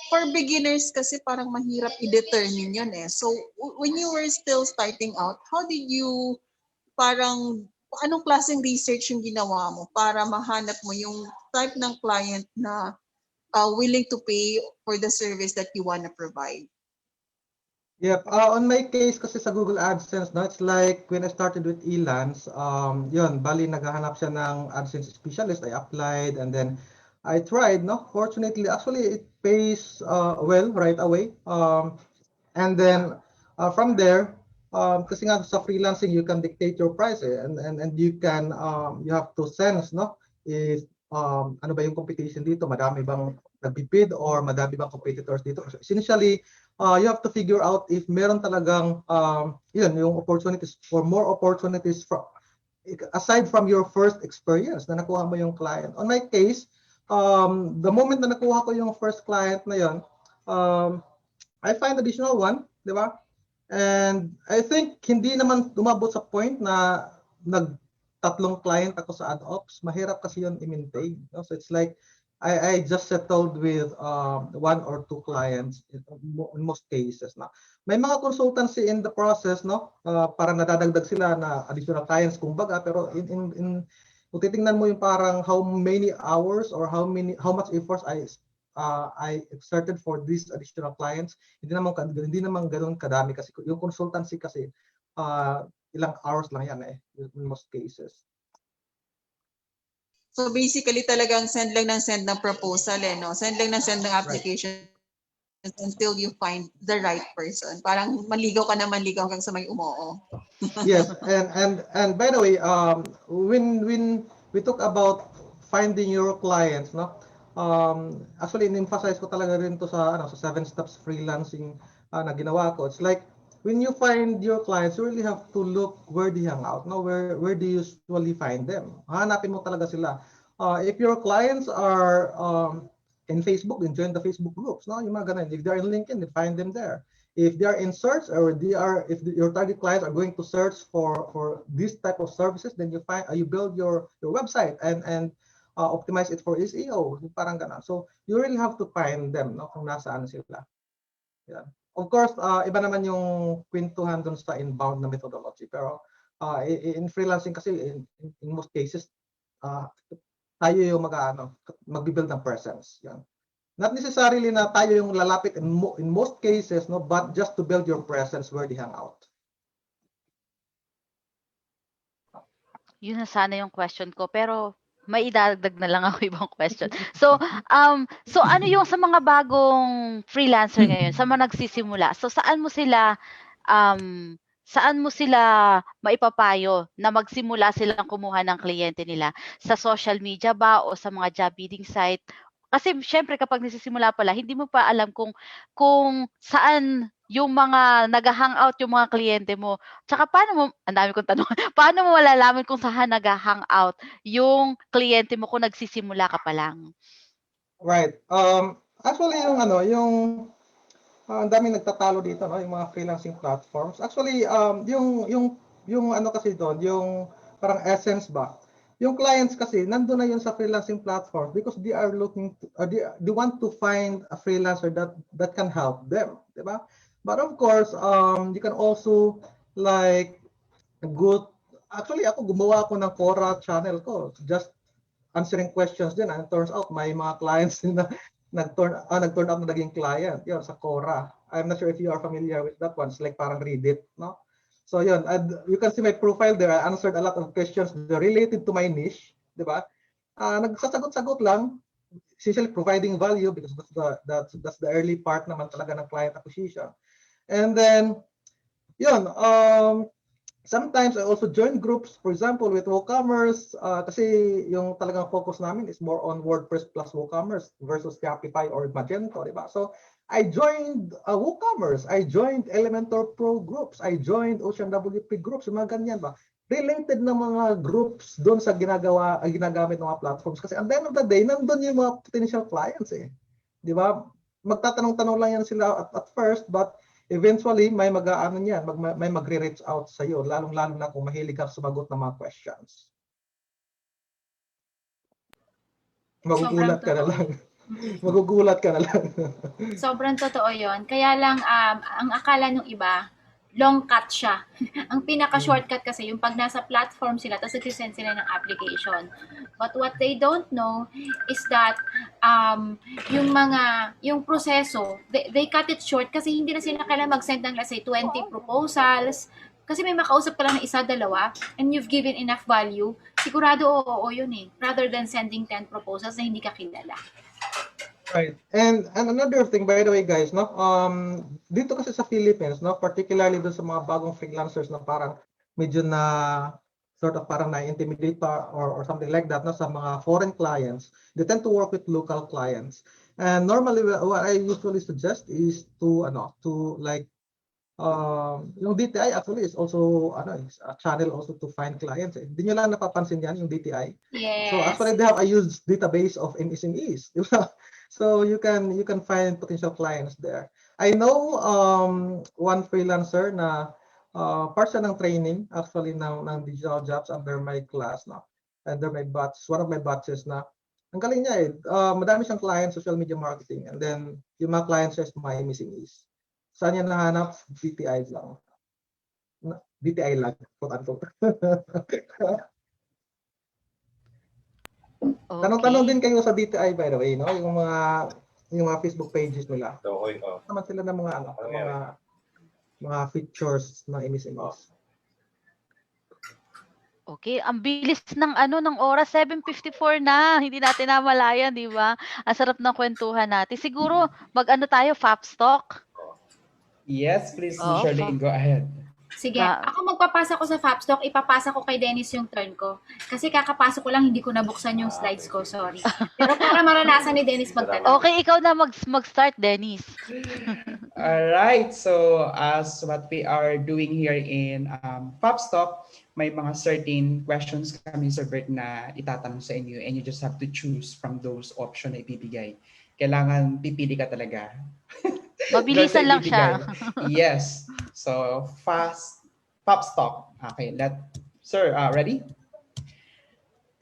for beginners kasi parang mahirap i-determine yun eh. So when you were still starting out, how did you anong klaseng research yung ginawa mo para mahanap mo yung type ng client na willing to pay for the service that you want to provide? Yep. On my case kasi sa Google AdSense, no, it's like when I started with Elance, bali naghahanap siya ng AdSense specialist. I applied and then I tried, no. Fortunately, actually it pays well right away. And then from there, kasi nga sa freelancing you can dictate your price and you can you have to sense, no, if ano ba yung competition dito, madami bang nagbibid or madami bang competitors dito. Essentially, you have to figure out if meron talagang yung opportunities or more opportunities aside from your first experience na nakuha mo yung client. On my case, the moment na nakuha ko yung first client na yun, I find additional one, di ba? And I think hindi naman umabot sa point na tatlong client ako sa AdOps. Mahirap kasi yun i-maintain. No? So it's like I just settled with 1 or 2 clients in most cases. Na may mga consultancy in the process, no? Para nadadagdag sila na additional clients kumbaga, pero in kung titingnan mo yung parang how many hours or how much efforts I exerted for these additional clients, hindi naman ganoon kadami kasi yung consultancy kasi ilang hours lang yan in most cases. So basically talagang send ng proposal no? Send ng application until you find the right person. Parang maligaw ka na maligaw hanggang sa may umoo. Yes, and by the way, when we talk about finding your clients, no, Actually, in-emphasize ko talaga rin to sa, sa 7 steps freelancing na ginawa ko. It's like, when you find your clients, you really have to look where they hang out, no? Where do you usually find them? Hanapin mo talaga sila. If your clients are in Facebook, then join the Facebook groups, no? Yung mga ganun. If they're in LinkedIn, then find them there. If they are in search, or if your target clients are going to search for this type of services, then you build your website and optimize it for SEO, parang ganun. So you really have to find them, no? Kung nasaan sila. Yeah. Of course, iba naman yung kwentuhan dun sa inbound na methodology. Pero in freelancing kasi, in most cases, tayo yung mag-build ng presence. Yan. Not necessarily na tayo yung lalapit in most cases, no, but just to build your presence where they hang out. Yun na sana yung question ko, pero may idadagdag na lang ako ibang question. So ano yung sa mga bagong freelancer ngayon, sa mga nagsisimula? So saan mo sila maipapayo na magsimula silang kumuha ng kliyente nila? Sa social media ba o sa mga job bidding site? Kasi syempre kapag nagsisimula pala, hindi mo pa alam kung saan yung mga nag-hangout yung mga kliyente mo. Tsaka ang dami kong tanong, paano mo malalaman kung saan nag-hangout yung kliyente mo kung nagsisimula ka pa lang? Right. Actually, ang daming nagtatalo dito, no, yung mga freelancing platforms. Actually, yung kasi doon, yung parang essence ba? Yung clients kasi nandun na yun sa freelancing platform because they are looking they want to find a freelancer that can help them, di ba? But of course, you can also actually ako gumawa ako ng Quora channel ko, just answering questions din, and it turns out may mga clients na nag-turn out na naging client yun sa Quora. I'm not sure if you are familiar with that one. It's like parang Reddit, no? So yun, you can see my profile there. I answered a lot of questions related to my niche, di ba? Nagsasagot-sagot lang, essentially providing value because that's the early part naman talaga ng client acquisition. And then, yun, sometimes I also join groups, for example, with WooCommerce, kasi yung talagang focus namin is more on WordPress plus WooCommerce versus Shopify or Magento, di ba? So I joined WooCommerce, I joined Elementor Pro groups, I joined OceanWP groups, yung mga ganyan ba? Related na mga groups doon sa ginagamit ng mga platforms. Kasi at the end of the day, nandun yung mga potential clients eh. Di ba? Magtatanong-tanong lang yan sila at first, but eventually may may magre-reach out sa iyo, lalong-lalo na kung mahilig kang sumagot ng mga questions. Magugulat ka na lang. Magugulat ka na lang. Sobrang totoo yon. Kaya lang, ang akala ng iba, long cut siya. Ang pinaka-shortcut kasi yung pag nasa platform sila, tapos nag-send sila ng application. But what they don't know is that yung proseso, they cut it short kasi hindi na sila kailangan mag-send ng, let's say, 20 proposals. Kasi may makausap ka lang ng isa, dalawa, and you've given enough value, sigurado oo yun eh. Rather than sending 10 proposals na hindi ka kilala. Right. And another thing, by the way, guys, no, dito kasi sa Philippines, no, particularly doon sa mga bagong freelancers na parang medyo na sort of parang na-intimidate pa or something like that, no, sa mga foreign clients, they tend to work with local clients. And normally, what I usually suggest is to yung DTI actually is also is a channel also to find clients. Hindi nyo lang napapansin yan, yung DTI. Yes. So actually, they have a huge database of MSMEs. So you can find potential clients there. I know one freelancer na part siya ng training actually ng digital jobs under my class, no? Under my batch, one of my batches na ang galing niya eh. Madami siyang clients, social media marketing, and then yung mga clients siya is mga MSMEs. Saan niya nahanap? DTI lang. DTI lang, quote-unquote. Okay. Tanong-tanong din kayo sa DTI, by the way, no? Yung mga Facebook pages nila. Naman sila ng mga features ng MSMEs. Okay, ang bilis ng oras, 7:54 na. Hindi natin namalayan, di ba? Ang sarap ng kwentuhan natin. Siguro tayo, Faps Talk. Yes, please, Oh, Charlene, go ahead. Sige, Na, ako magpapasa ko sa Fapstock, ipapasa ko kay Dennis yung turn ko. Kasi kakapasok ko lang, hindi ko nabuksan yung slides ko, sorry. Pero para maranasan ni Dennis magtanong. okay, ikaw na mag-start, Dennis. Alright, so as what we are doing here in Popstop, may mga certain questions kami, Sir Bert, na itatanong sa inyo and you just have to choose from those option na ibibigay. Kailangan pipili ka talaga. Mabilisan lang siya. Yes. So, fast Popstop. Okay, sir, ready?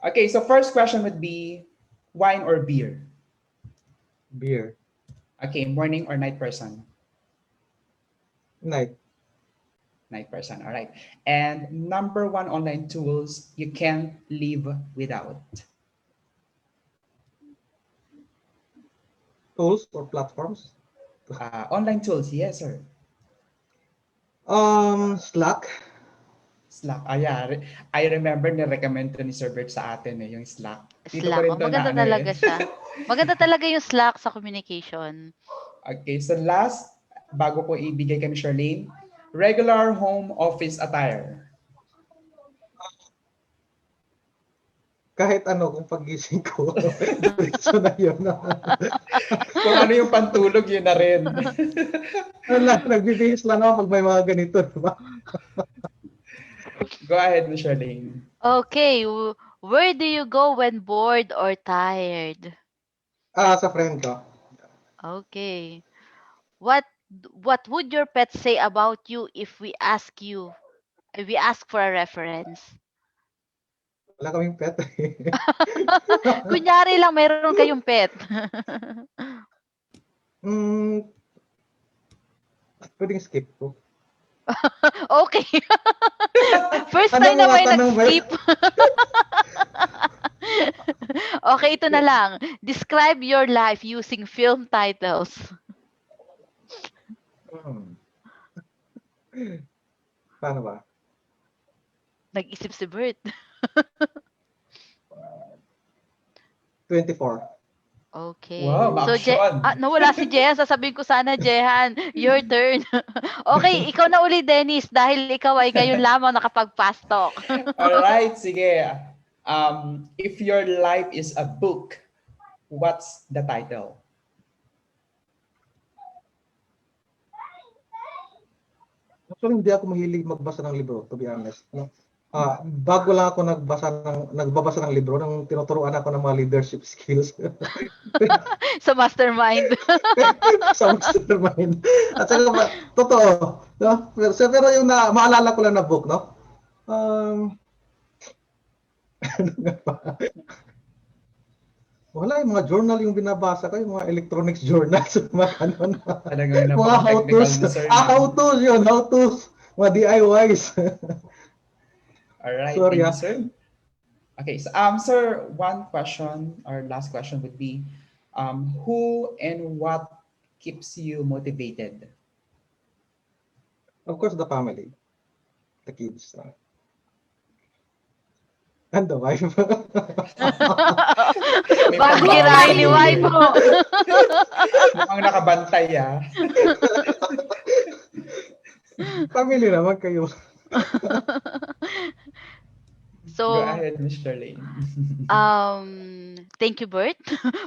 Okay, so first question would be wine or beer? Beer. Okay, morning or night person? Night. Night person, all right. And number one online tools you can't live without? Tools or platforms? Online tools, yes, sir. Slack. Slack. Yeah. I remember na-recommend to ni Sir Bert sa atin yung Slack. Dito ko Slack. rin to Maganda na, talaga siya. Maganda talaga yung Slack sa communication. Okay, so last, bago ko ibigay kay Charlene, regular home office attire. Kahit ano, kung pagising ko, diretso na yun. Kung ano yung pantulog, yun na rin. Nagbibihis lang ako pag may mga ganito, diba? Go ahead, Miss Charlene. Okay, where do you go when bored or tired? Sa friend ko. Okay. What would your pet say about you if we ask for a reference? Wala kaming pet. Kunyari lang, mayroon kayong pet. Pwedeng skip ko. Okay. First time na may nag-skip. Okay, ito na lang. Describe your life using film titles. Paano ba? Nag-isip si Bert. 24. Okay. Wow, So, nawala si Jehan. Sasabihin ko sana, Jehan, your turn. Okay, ikaw na uli, Dennis, dahil ikaw ay ngayon lamang nakapag-fast talk. Alright, sige. If your life is a book, what's the title? Actually, hindi ako mahilig magbasa ng libro, to be honest. No? Bago lang ako nagbabasa ng libro, nang tinuturuan ako ng mga leadership skills. Sa mastermind. Sa mastermind. At saka, totoo. No? Pero yung maalala ko lang na book, no? Ano nga ba? Wala, yung mga journal yung binabasa ko, yung mga electronics journals, mga ano na. Mga how-tos. How-tos yun, how-tos. Mga DIYs. Alright, Sorry, thank you, sir. Okay, so sir, one question, or last question would be, who and what keeps you motivated? Of course, the family, the kids, and the wife. Bakit kirahin ni wife mo? Mukhang nakabantay, Family naman kayo. So, go ahead, Mr. Lane. Thank you, Bert,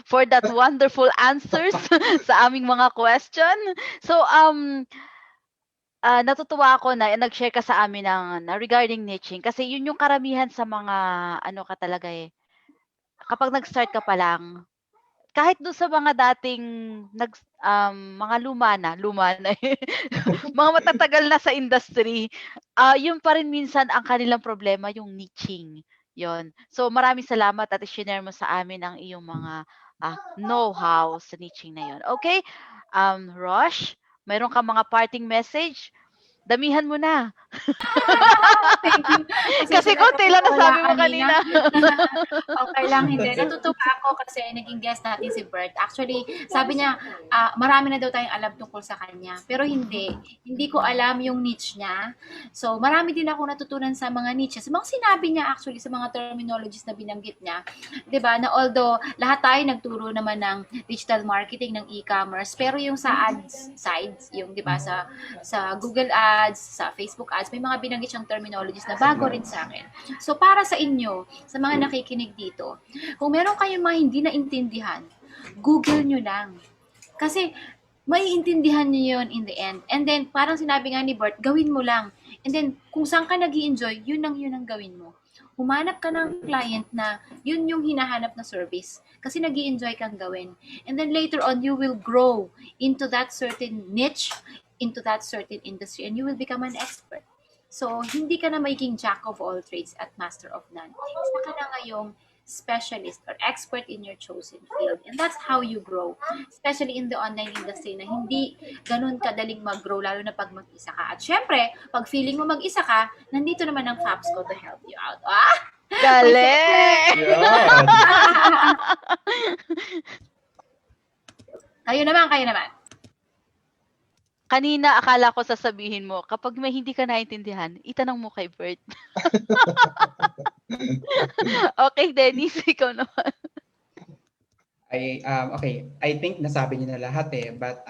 for that wonderful answers sa aming mga question. So, natutuwa ako na nag-share ka sa amin na regarding niching kasi yun yung karamihan sa mga ano ka talaga kapag nag-start ka pa lang, kahit doon sa mga dating mga luma na mga matatagal na sa industry, yun pa rin minsan ang kanilang problema, yung niching. Yon. So maraming salamat at i-share mo sa amin ang iyong mga know-how sa niching na yon. Okay? Rosh, mayroon ka mga parting message? Damihan mo na. Thank you. Kasi konti lang nasabi mo kanina. Okay lang, hindi. Natutuwa ako kasi naging guest natin si Bert. Actually, sabi niya, marami na daw tayong alam tungkol sa kanya. Pero hindi. Hindi ko alam yung niche niya. So, marami din ako natutunan sa mga niches. Mga sinabi niya actually sa mga terminologies na binanggit niya. 'Di ba? Na although lahat tayo nagturo naman ng digital marketing, ng e-commerce, pero yung sa ads sides, yung 'di ba sa Google Ads, ads, sa Facebook ads, may mga binanggit siyang terminologies na bago rin sa akin. So para sa inyo, sa mga nakikinig dito, kung meron kayong mga hindi naintindihan, Google nyo lang. Kasi maiintindihan nyo yun in the end. And then, parang sinabi nga ni Bert, gawin mo lang. And then, kung saan ka nag-i-enjoy, yun ang gawin mo. Humanap ka ng client na yun yung hinahanap na service. Kasi nag-i-enjoy kang gawin. And then later on, you will grow into that certain niche, into that certain industry, and you will become an expert. So, hindi ka na magiging jack of all trades at master of none. Isa ka na ngayong specialist or expert in your chosen field. And that's how you grow. Especially in the online industry na hindi ganun kadaling mag-grow, lalo na pag mag-isa ka. At syempre, pag feeling mo mag-isa ka, nandito naman ang Fapsco to help you out. Galing! Kayo naman. Kanina, akala ko sasabihin mo, kapag may hindi ka naintindihan, itanong mo kay Bert. Okay, Dennis, ikaw naman. Okay, I think nasabi niyo na lahat but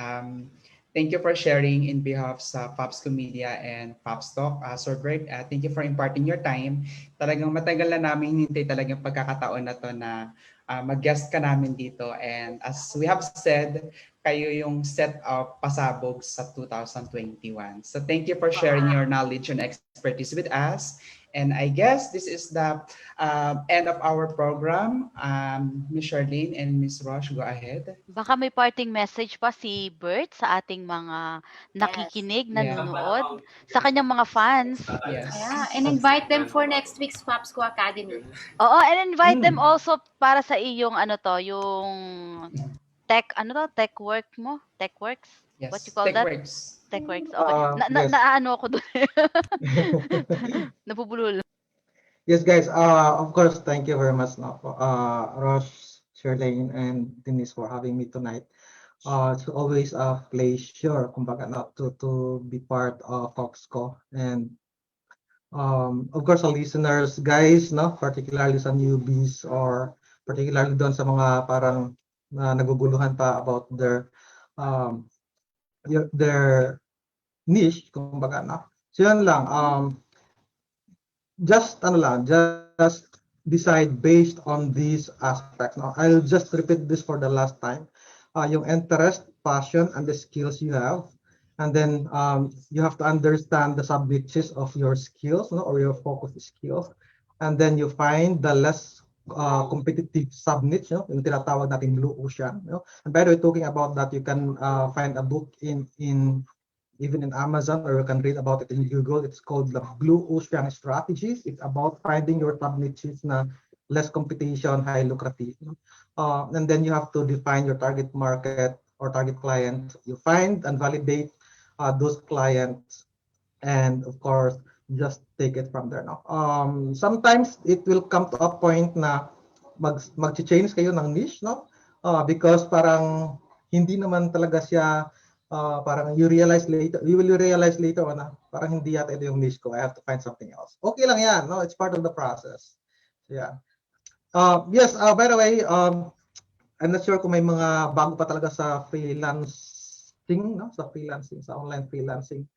thank you for sharing in behalf sa Fapsco Media and Fapstock. Sir Bert, thank you for imparting your time. Talagang matagal na namin hinintay talagang pagkakataon na to na mag-guest ka namin dito. And as we have said, kayo yung set of pasabog sa 2021. So thank you for sharing your knowledge and expertise with us. And I guess this is the end of our program. Ms. Charlene and Ms. Rosh, go ahead. Baka may parting message pa si Bert sa ating mga nakikinig, nanonood, sa kanyang mga fans. Yes. Yeah, and invite them for next week's Fapsco Academy. Oo, and invite them also para sa iyong yung tech work mo? TechWorks? Yes, What you call that? TechWorks. Okay. Yes. Naano ako doon. Napubulol. Yes, guys. Of course, thank you very much, Rosh, Charlene, and Denise for having me tonight. It's always a pleasure, kumbaga, to be part of Foxco, and of course, our listeners, guys, particularly sa newbies or particularly doon sa mga parang naguguluhan pa about their niche, kumbaga, So yan lang. Just decide based on these aspects. Now, I'll just repeat this for the last time. Yung interest, passion, and the skills you have. And then you have to understand the sub-niches of your skills, or your focus skills. And then you find the less competitive sub-niche, yung tinatawag natin blue ocean. And by the way, talking about that, you can find a book even in Amazon, or you can read about it in Google. It's called the Blue Ocean Strategies. It's about finding your sub-niches na less competition, high lucrative. And then you have to define your target market or target client. You find and validate those clients, and of course, just take it from there. Sometimes it will come to a point na mag-change kayo ng niche, because parang hindi naman talaga siya. Parang you will realize later on na parang hindi yata ito yung niche ko. I have to find something else. Okay lang yan, it's part of the process. Yeah. Yes, by the way, I'm not sure kung may mga bago pa talaga sa freelancing, sa online freelancing.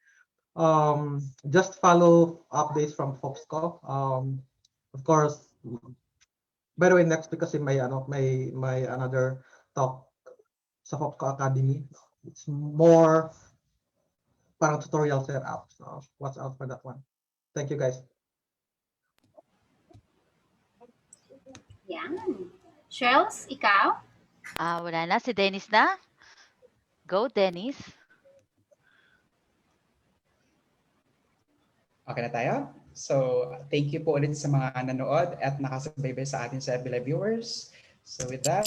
Just follow updates from Foxco. Of course, by the way, next week kasi may another talk sa Foxco Academy. It's more parang tutorial setup. So watch out for that one. Thank you, guys. Yan. Shells, ikaw? Wala na. Si Dennis na. Go, Dennis. Okay na tayo? So, thank you po ulit sa mga nanood at nakasubaybay sa atin sa FB Live viewers. So with that,